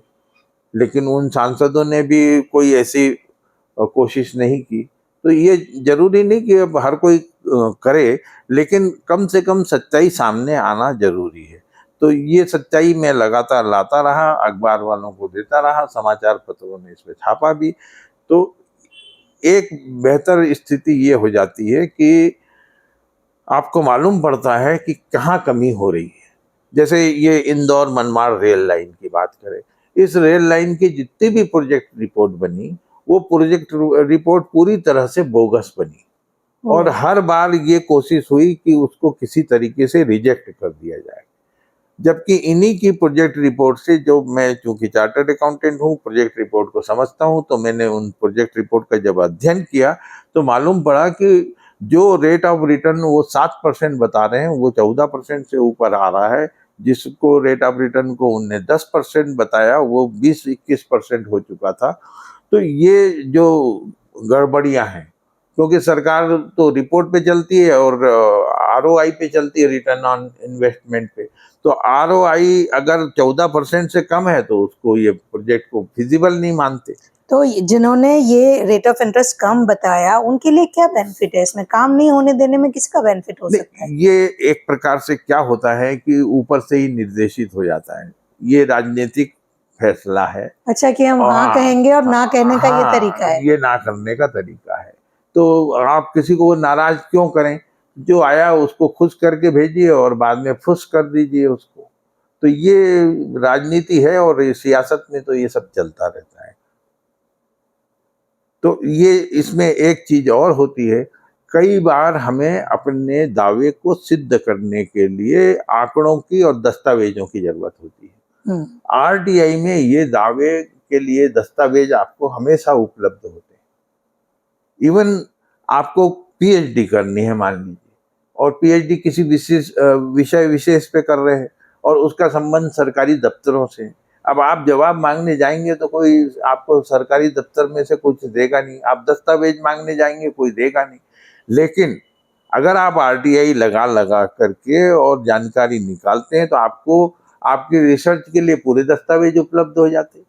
लेकिन उन सांसदों ने भी कोई ऐसी कोशिश नहीं की। तो ये जरूरी नहीं कि अब हर कोई करे, लेकिन कम से कम सच्चाई सामने आना जरूरी है। तो ये सच्चाई मैं लगातार लाता रहा, अखबार वालों को देता रहा, समाचार पत्रों ने इस पे छापा भी। तो एक बेहतर स्थिति ये हो जाती है कि आपको मालूम पड़ता है कि कहाँ कमी हो रही है। जैसे ये इंदौर मनमाड़ रेल लाइन की बात करें, इस रेल लाइन की जितनी भी प्रोजेक्ट रिपोर्ट बनी, वो प्रोजेक्ट रिपोर्ट पूरी तरह से बोगस बनी, और हर बार ये कोशिश हुई कि उसको किसी तरीके से रिजेक्ट कर दिया जाए। जबकि इन्हीं की प्रोजेक्ट रिपोर्ट से, जो मैं चूंकि चार्टर्ड अकाउंटेंट हूँ, प्रोजेक्ट रिपोर्ट को समझता हूँ, तो मैंने उन प्रोजेक्ट रिपोर्ट का जब अध्ययन किया तो मालूम पड़ा कि जो रेट ऑफ रिटर्न वो 7% बता रहे हैं, वो 14% से ऊपर आ रहा है। जिसको रेट ऑफ रिटर्न को उनने 10% बताया, वो 20-21% हो चुका था। तो ये जो गड़बड़ियां हैं, क्योंकि सरकार तो रिपोर्ट पे चलती है और आरओआई पे चलती है, रिटर्न ऑन इन्वेस्टमेंट पे। तो आरओआई अगर 14% से कम है तो उसको, ये प्रोजेक्ट को फिजिबल नहीं मानते। तो जिन्होंने ये रेट ऑफ इंटरेस्ट कम बताया, उनके लिए क्या बेनिफिट है इसमें? काम नहीं होने देने में किसका बेनिफिट हो सकता है? ये एक प्रकार से क्या होता है कि ऊपर से ही निर्देशित हो जाता है, ये राजनीतिक फैसला है। अच्छा, कि हम हाँ कहेंगे और ना कहने का ये तरीका है। ये ना करने का तरीका है। तो आप किसी को नाराज क्यों करें? जो आया उसको खुश करके भेजिए और बाद में फुस कर दीजिए उसको। तो ये राजनीति है, और ये सियासत में तो ये सब चलता रहता है। तो ये इसमें एक चीज और होती है, कई बार हमें अपने दावे को सिद्ध करने के लिए आंकड़ों की और दस्तावेजों की जरूरत होती है। आरटीआई में ये दावे के लिए दस्तावेज आपको हमेशा उपलब्ध होते हैं। इवन आपको पीएचडी करनी है मान लीजिए, और पीएचडी किसी विशेष विषय विशेष पे कर रहे हैं, और उसका संबंध सरकारी दफ्तरों से। अब आप जवाब मांगने जाएंगे तो कोई आपको सरकारी दफ्तर में से कुछ देगा नहीं, आप दस्तावेज मांगने जाएंगे कोई देगा नहीं। लेकिन अगर आप आरटीआई लगा लगा करके और जानकारी निकालते हैं तो आपको आपकी रिसर्च के लिए पूरे दस्तावेज उपलब्ध हो जाते हैं।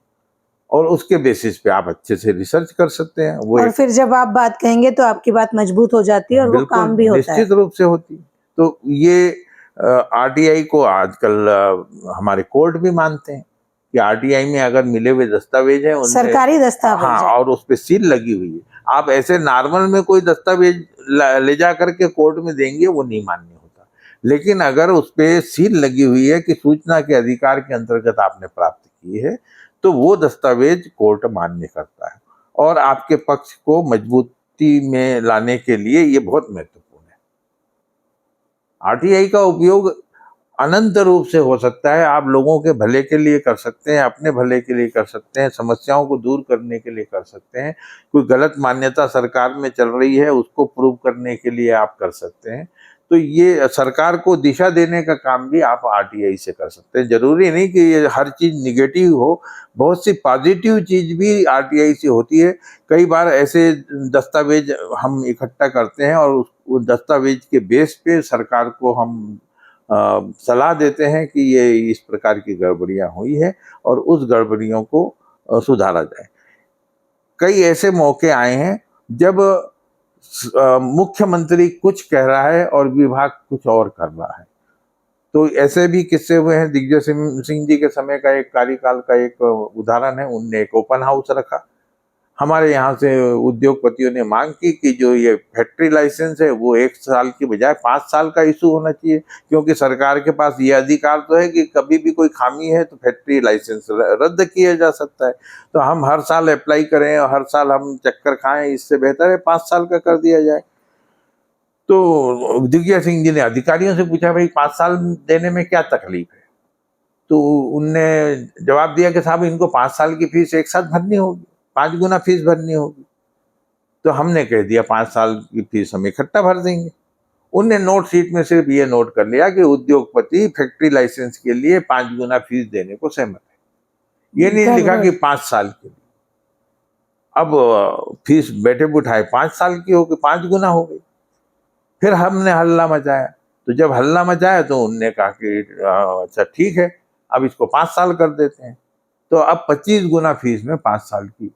और उसके बेसिस पे आप अच्छे से रिसर्च कर सकते हैं। वो और फिर जब आप बात कहेंगे तो आपकी बात मजबूत हो जाती है और वो बिल्कुल काम भी होता है। निश्चित रूप से होती है। तो ये आरटीआई को आजकल हमारे कोर्ट भी मानते हैं कि आरटीआई में अगर मिले हुए दस्तावेज हैं उनमें सरकारी दस्तावेज हाँ है। और उस पे सील लगी हुई है। आप ऐसे नॉर्मल में कोई दस्तावेज ले जा करके कोर्ट में देंगे वो नहीं मान्य होता, लेकिन अगर उस पे सील लगी हुई है कि सूचना के अधिकार के अंतर्गत आपने प्राप्त की है तो वो दस्तावेज कोर्ट मान्य करता है और आपके पक्ष को मजबूती में लाने के लिए ये बहुत महत्वपूर्ण है। आरटीआई का उपयोग अनंत रूप से हो सकता है। आप लोगों के भले के लिए कर सकते हैं, अपने भले के लिए कर सकते हैं, समस्याओं को दूर करने के लिए कर सकते हैं। कोई गलत मान्यता सरकार में चल रही है उसको प्रूव करने के लिए आप कर सकते हैं। तो ये सरकार को दिशा देने का काम भी आप आरटीआई से कर सकते हैं। जरूरी नहीं कि ये हर चीज निगेटिव हो, बहुत सी पॉजिटिव चीज भी आरटीआई से होती है। कई बार ऐसे दस्तावेज हम इकट्ठा करते हैं और उस दस्तावेज के बेस पे सरकार को हम सलाह देते हैं कि ये इस प्रकार की गड़बड़ियां हुई है और उस गड़बड़ियों को सुधारा जाए। कई ऐसे मौके आए हैं जब मुख्यमंत्री कुछ कह रहा है और विभाग कुछ और कर रहा है। तो ऐसे भी किस्से हुए हैं। दिग्विजय सिंह जी के समय का एक कार्यकाल का एक उदाहरण है। उनने एक ओपन हाउस रखा। हमारे यहाँ से उद्योगपतियों ने मांग की कि जो ये फैक्ट्री लाइसेंस है वो 1 साल की बजाय 5 साल का इशू होना चाहिए, क्योंकि सरकार के पास ये अधिकार तो है कि कभी भी कोई खामी है तो फैक्ट्री लाइसेंस रद्द किया जा सकता है। तो हम हर साल अप्लाई करें और हर साल हम चक्कर खाएं, इससे बेहतर है 5 साल का कर दिया जाए। तो दिग्विजय सिंह जी ने अधिकारियों से पूछा भाई 5 साल देने में क्या तकलीफ है? तो उनने जवाब दिया कि साहब इनको 5 साल की फीस एक साथ भरनी होगी, 5 गुना फीस भरनी होगी। तो हमने कह दिया 5 साल की फीस हम इकट्ठा भर देंगे। उनने नोट शीट में सिर्फ ये नोट कर लिया कि उद्योगपति फैक्ट्री लाइसेंस के लिए 5 गुना फीस देने को सहमत है। ये नहीं लिखा कि 5 साल के लिए। अब फीस बैठे बुठाए 5 साल की हो गई, 5 गुना हो गई। फिर हमने हल्ला मचाया। तो जब हल्ला मचाया तो उनने कहा कि अच्छा ठीक है, अब इसको 5 साल कर देते हैं। तो अब 25 गुना फीस में 5 साल की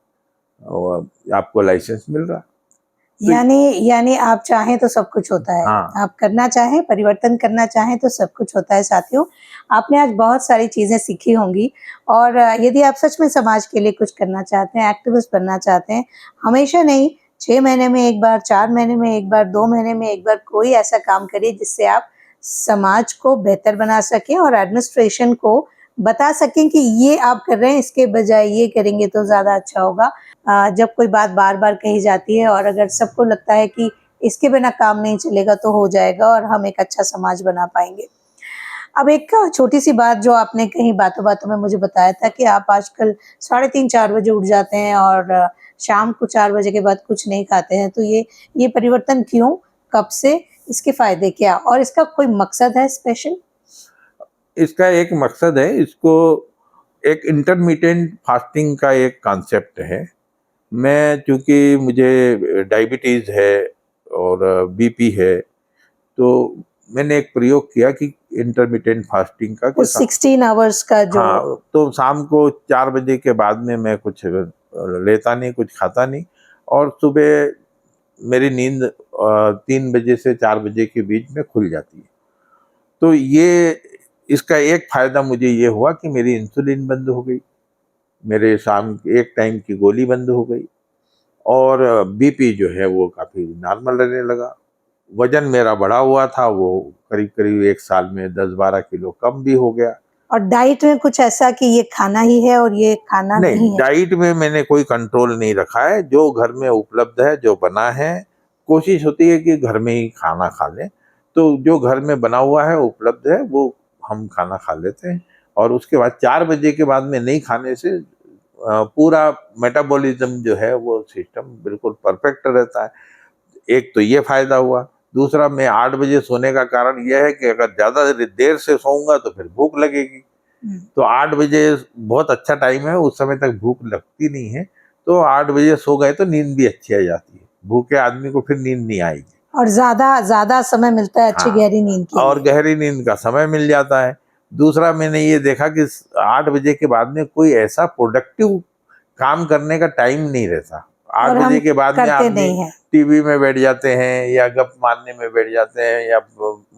आपको लाइसेंस मिल रहा। यानी आप चाहें तो सब कुछ होता है। हाँ। आप करना चाहें, परिवर्तन करना चाहें तो सब कुछ होता है। साथियों, आपने आज बहुत सारी चीजें सीखी होंगी और यदि आप सच में समाज के लिए कुछ करना चाहते हैं, एक्टिविस्ट बनना चाहते हैं, हमेशा नहीं, 6 महीने में एक बार, 4 महीने में एक बार, 2 महीने में एक बार कोई ऐसा काम करिए जिससे आप समाज को बेहतर बना सकें और एडमिनिस्ट्रेशन को बता सकें कि ये आप कर रहे हैं, इसके बजाय ये करेंगे तो ज्यादा अच्छा होगा। जब कोई बात बार बार कही जाती है और अगर सबको लगता है कि इसके बिना काम नहीं चलेगा तो हो जाएगा और हम एक अच्छा समाज बना पाएंगे। अब एक छोटी सी बात जो आपने कहीं बातों बातों में मुझे बताया था कि आप आजकल 3:30-4 बजे उठ जाते हैं और शाम को 4 बजे के बाद कुछ नहीं खाते हैं। तो ये परिवर्तन क्यों, कब से, इसके फायदे क्या और इसका कोई मकसद है स्पेशल? इसका एक मकसद है, इसको एक इंटरमिटेंट फास्टिंग का एक कॉन्सेप्ट है। मैं चूंकि मुझे डायबिटीज है और बीपी है, तो मैंने एक प्रयोग किया कि इंटरमिटेंट फास्टिंग का कि 16 आवर्स का जो हाँ, तो शाम को 4 बजे के बाद में मैं कुछ लेता नहीं, कुछ खाता नहीं और सुबह मेरी नींद 3 बजे से 4 बजे के बीच में खुल जाती है। तो ये इसका एक फायदा मुझे ये हुआ कि मेरी इंसुलिन बंद हो गई, मेरे शाम एक टाइम की गोली बंद हो गई और बीपी जो है वो काफ़ी नॉर्मल रहने लगा। वजन मेरा बढ़ा हुआ था, वो करीब करीब 1 साल में 10-12 किलो कम भी हो गया। और डाइट में कुछ ऐसा कि ये खाना ही है और ये खाना नहीं है? डाइट में मैंने कोई कंट्रोल नहीं रखा है। जो घर में उपलब्ध है, जो बना है, कोशिश होती है कि घर में ही खाना खा लें। तो जो घर में बना हुआ है, उपलब्ध है, वो हम खाना खा लेते हैं और उसके बाद 4 बजे के बाद में नहीं खाने से पूरा मेटाबॉलिज्म जो है वो सिस्टम बिल्कुल परफेक्ट रहता है। एक तो ये फायदा हुआ। दूसरा, मैं 8 बजे सोने का कारण यह है कि अगर ज़्यादा देर से सोऊंगा तो फिर भूख लगेगी। तो 8 बजे बहुत अच्छा टाइम है, उस समय तक भूख लगती नहीं है। तो 8 बजे सो गए तो नींद भी अच्छी आ जाती है। भूखे आदमी को फिर नींद नहीं आएगी और ज्यादा समय मिलता है अच्छी हाँ, गहरी नींद के और लिए। गहरी नींद का समय मिल जाता है। दूसरा, मैंने ये देखा कि 8 बजे के बाद में कोई ऐसा प्रोडक्टिव काम करने का टाइम नहीं रहता। 8 और हम बजे के बाद में करते आदमी नहीं हैं। टीवी में बैठ जाते हैं या गप मारने में बैठ जाते हैं या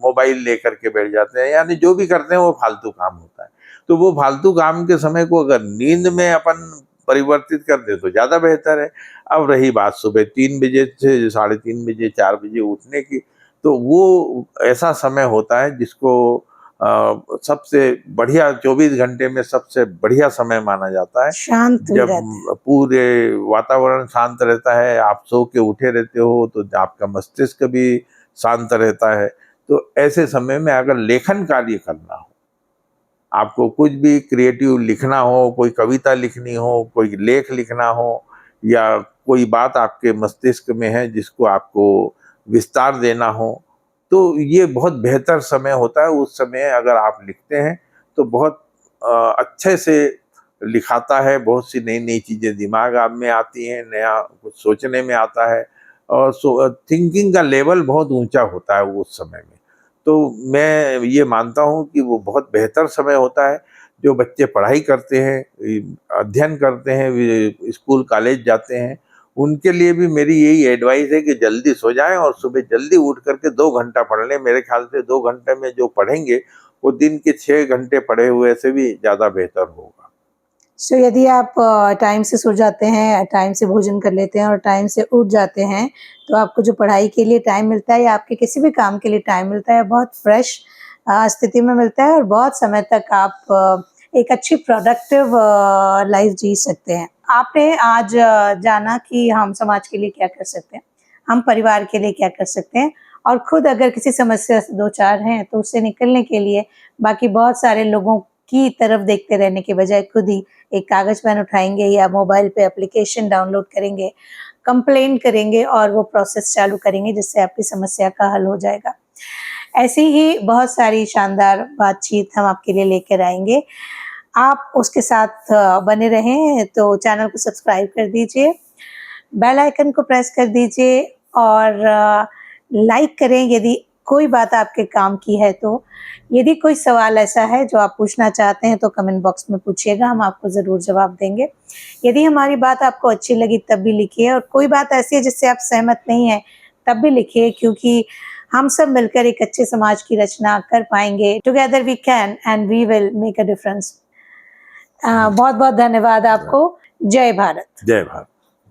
मोबाइल लेकर के बैठ जाते हैं, यानी जो भी करते हैं वो फालतू काम होता है। तो वो फालतू काम के समय को अगर नींद में अपन परिवर्तित कर दे तो ज़्यादा बेहतर है। अब रही बात सुबह 3 बजे से 3:30 बजे 4 बजे उठने की, तो वो ऐसा समय होता है जिसको सबसे बढ़िया 24 घंटे में सबसे बढ़िया समय माना जाता है। शांत भी जब रहते हैं। पूरे वातावरण शांत रहता है, आप सो के उठे रहते हो तो आपका मस्तिष्क भी शांत रहता है। तो ऐसे समय में अगर लेखन कार्य करना हो, आपको कुछ भी क्रिएटिव लिखना हो, कोई कविता लिखनी हो, कोई लेख लिखना हो या कोई बात आपके मस्तिष्क में है जिसको आपको विस्तार देना हो, तो ये बहुत बेहतर समय होता है। उस समय अगर आप लिखते हैं तो बहुत अच्छे से लिखाता है, बहुत सी नई-नई चीज़ें दिमाग आप में आती हैं, नया कुछ सोचने में आता है और थिंकिंग का लेवल बहुत ऊँचा होता है उस समय में। तो मैं ये मानता हूँ कि वो बहुत बेहतर समय होता है। जो बच्चे पढ़ाई करते हैं, अध्ययन करते हैं, वे स्कूल कॉलेज जाते हैं, उनके लिए भी मेरी यही एडवाइस है कि जल्दी सो जाएँ और सुबह जल्दी उठ कर के 2 घंटा पढ़ लें। मेरे ख्याल से 2 घंटे में जो पढ़ेंगे, वो दिन के 6 घंटे पढ़े हुए से भी ज़्यादा बेहतर होगा। सो यदि आप टाइम से सो जाते हैं, टाइम से भोजन कर लेते हैं और टाइम से उठ जाते हैं, तो आपको जो पढ़ाई के लिए टाइम मिलता है या आपके किसी भी काम के लिए टाइम मिलता है, बहुत फ्रेश स्थिति में मिलता है और बहुत समय तक आप एक अच्छी प्रोडक्टिव लाइफ जी सकते हैं। आपने आज जाना कि हम समाज के लिए क्या कर सकते हैं, हम परिवार के लिए क्या कर सकते हैं और खुद अगर किसी समस्या से दो चार हैं तो उससे निकलने के लिए बाकी बहुत सारे लोगों की तरफ देखते रहने के बजाय खुद ही एक कागज पेन उठाएंगे या मोबाइल पे एप्लीकेशन डाउनलोड करेंगे, कंप्लेन करेंगे और वो प्रोसेस चालू करेंगे जिससे आपकी समस्या का हल हो जाएगा। ऐसी ही बहुत सारी शानदार बातचीत हम आपके लिए लेकर आएंगे। आप उसके साथ बने रहें तो चैनल को सब्सक्राइब कर दीजिए, बेल आइकन को प्रेस कर दीजिए और लाइक करें यदि कोई बात आपके काम की है तो। यदि कोई सवाल ऐसा है जो आप पूछना चाहते हैं तो कमेंट बॉक्स में पूछिएगा, हम आपको ज़रूर जवाब देंगे। यदि हमारी बात आपको अच्छी लगी तब भी लिखिए और कोई बात ऐसी है जिससे आप सहमत नहीं हैं तब भी लिखिए, क्योंकि हम सब मिलकर एक अच्छे समाज की रचना कर पाएंगे। Together we can and we will make a difference. बहुत बहुत धन्यवाद आपको। जय भारत। जय भारत।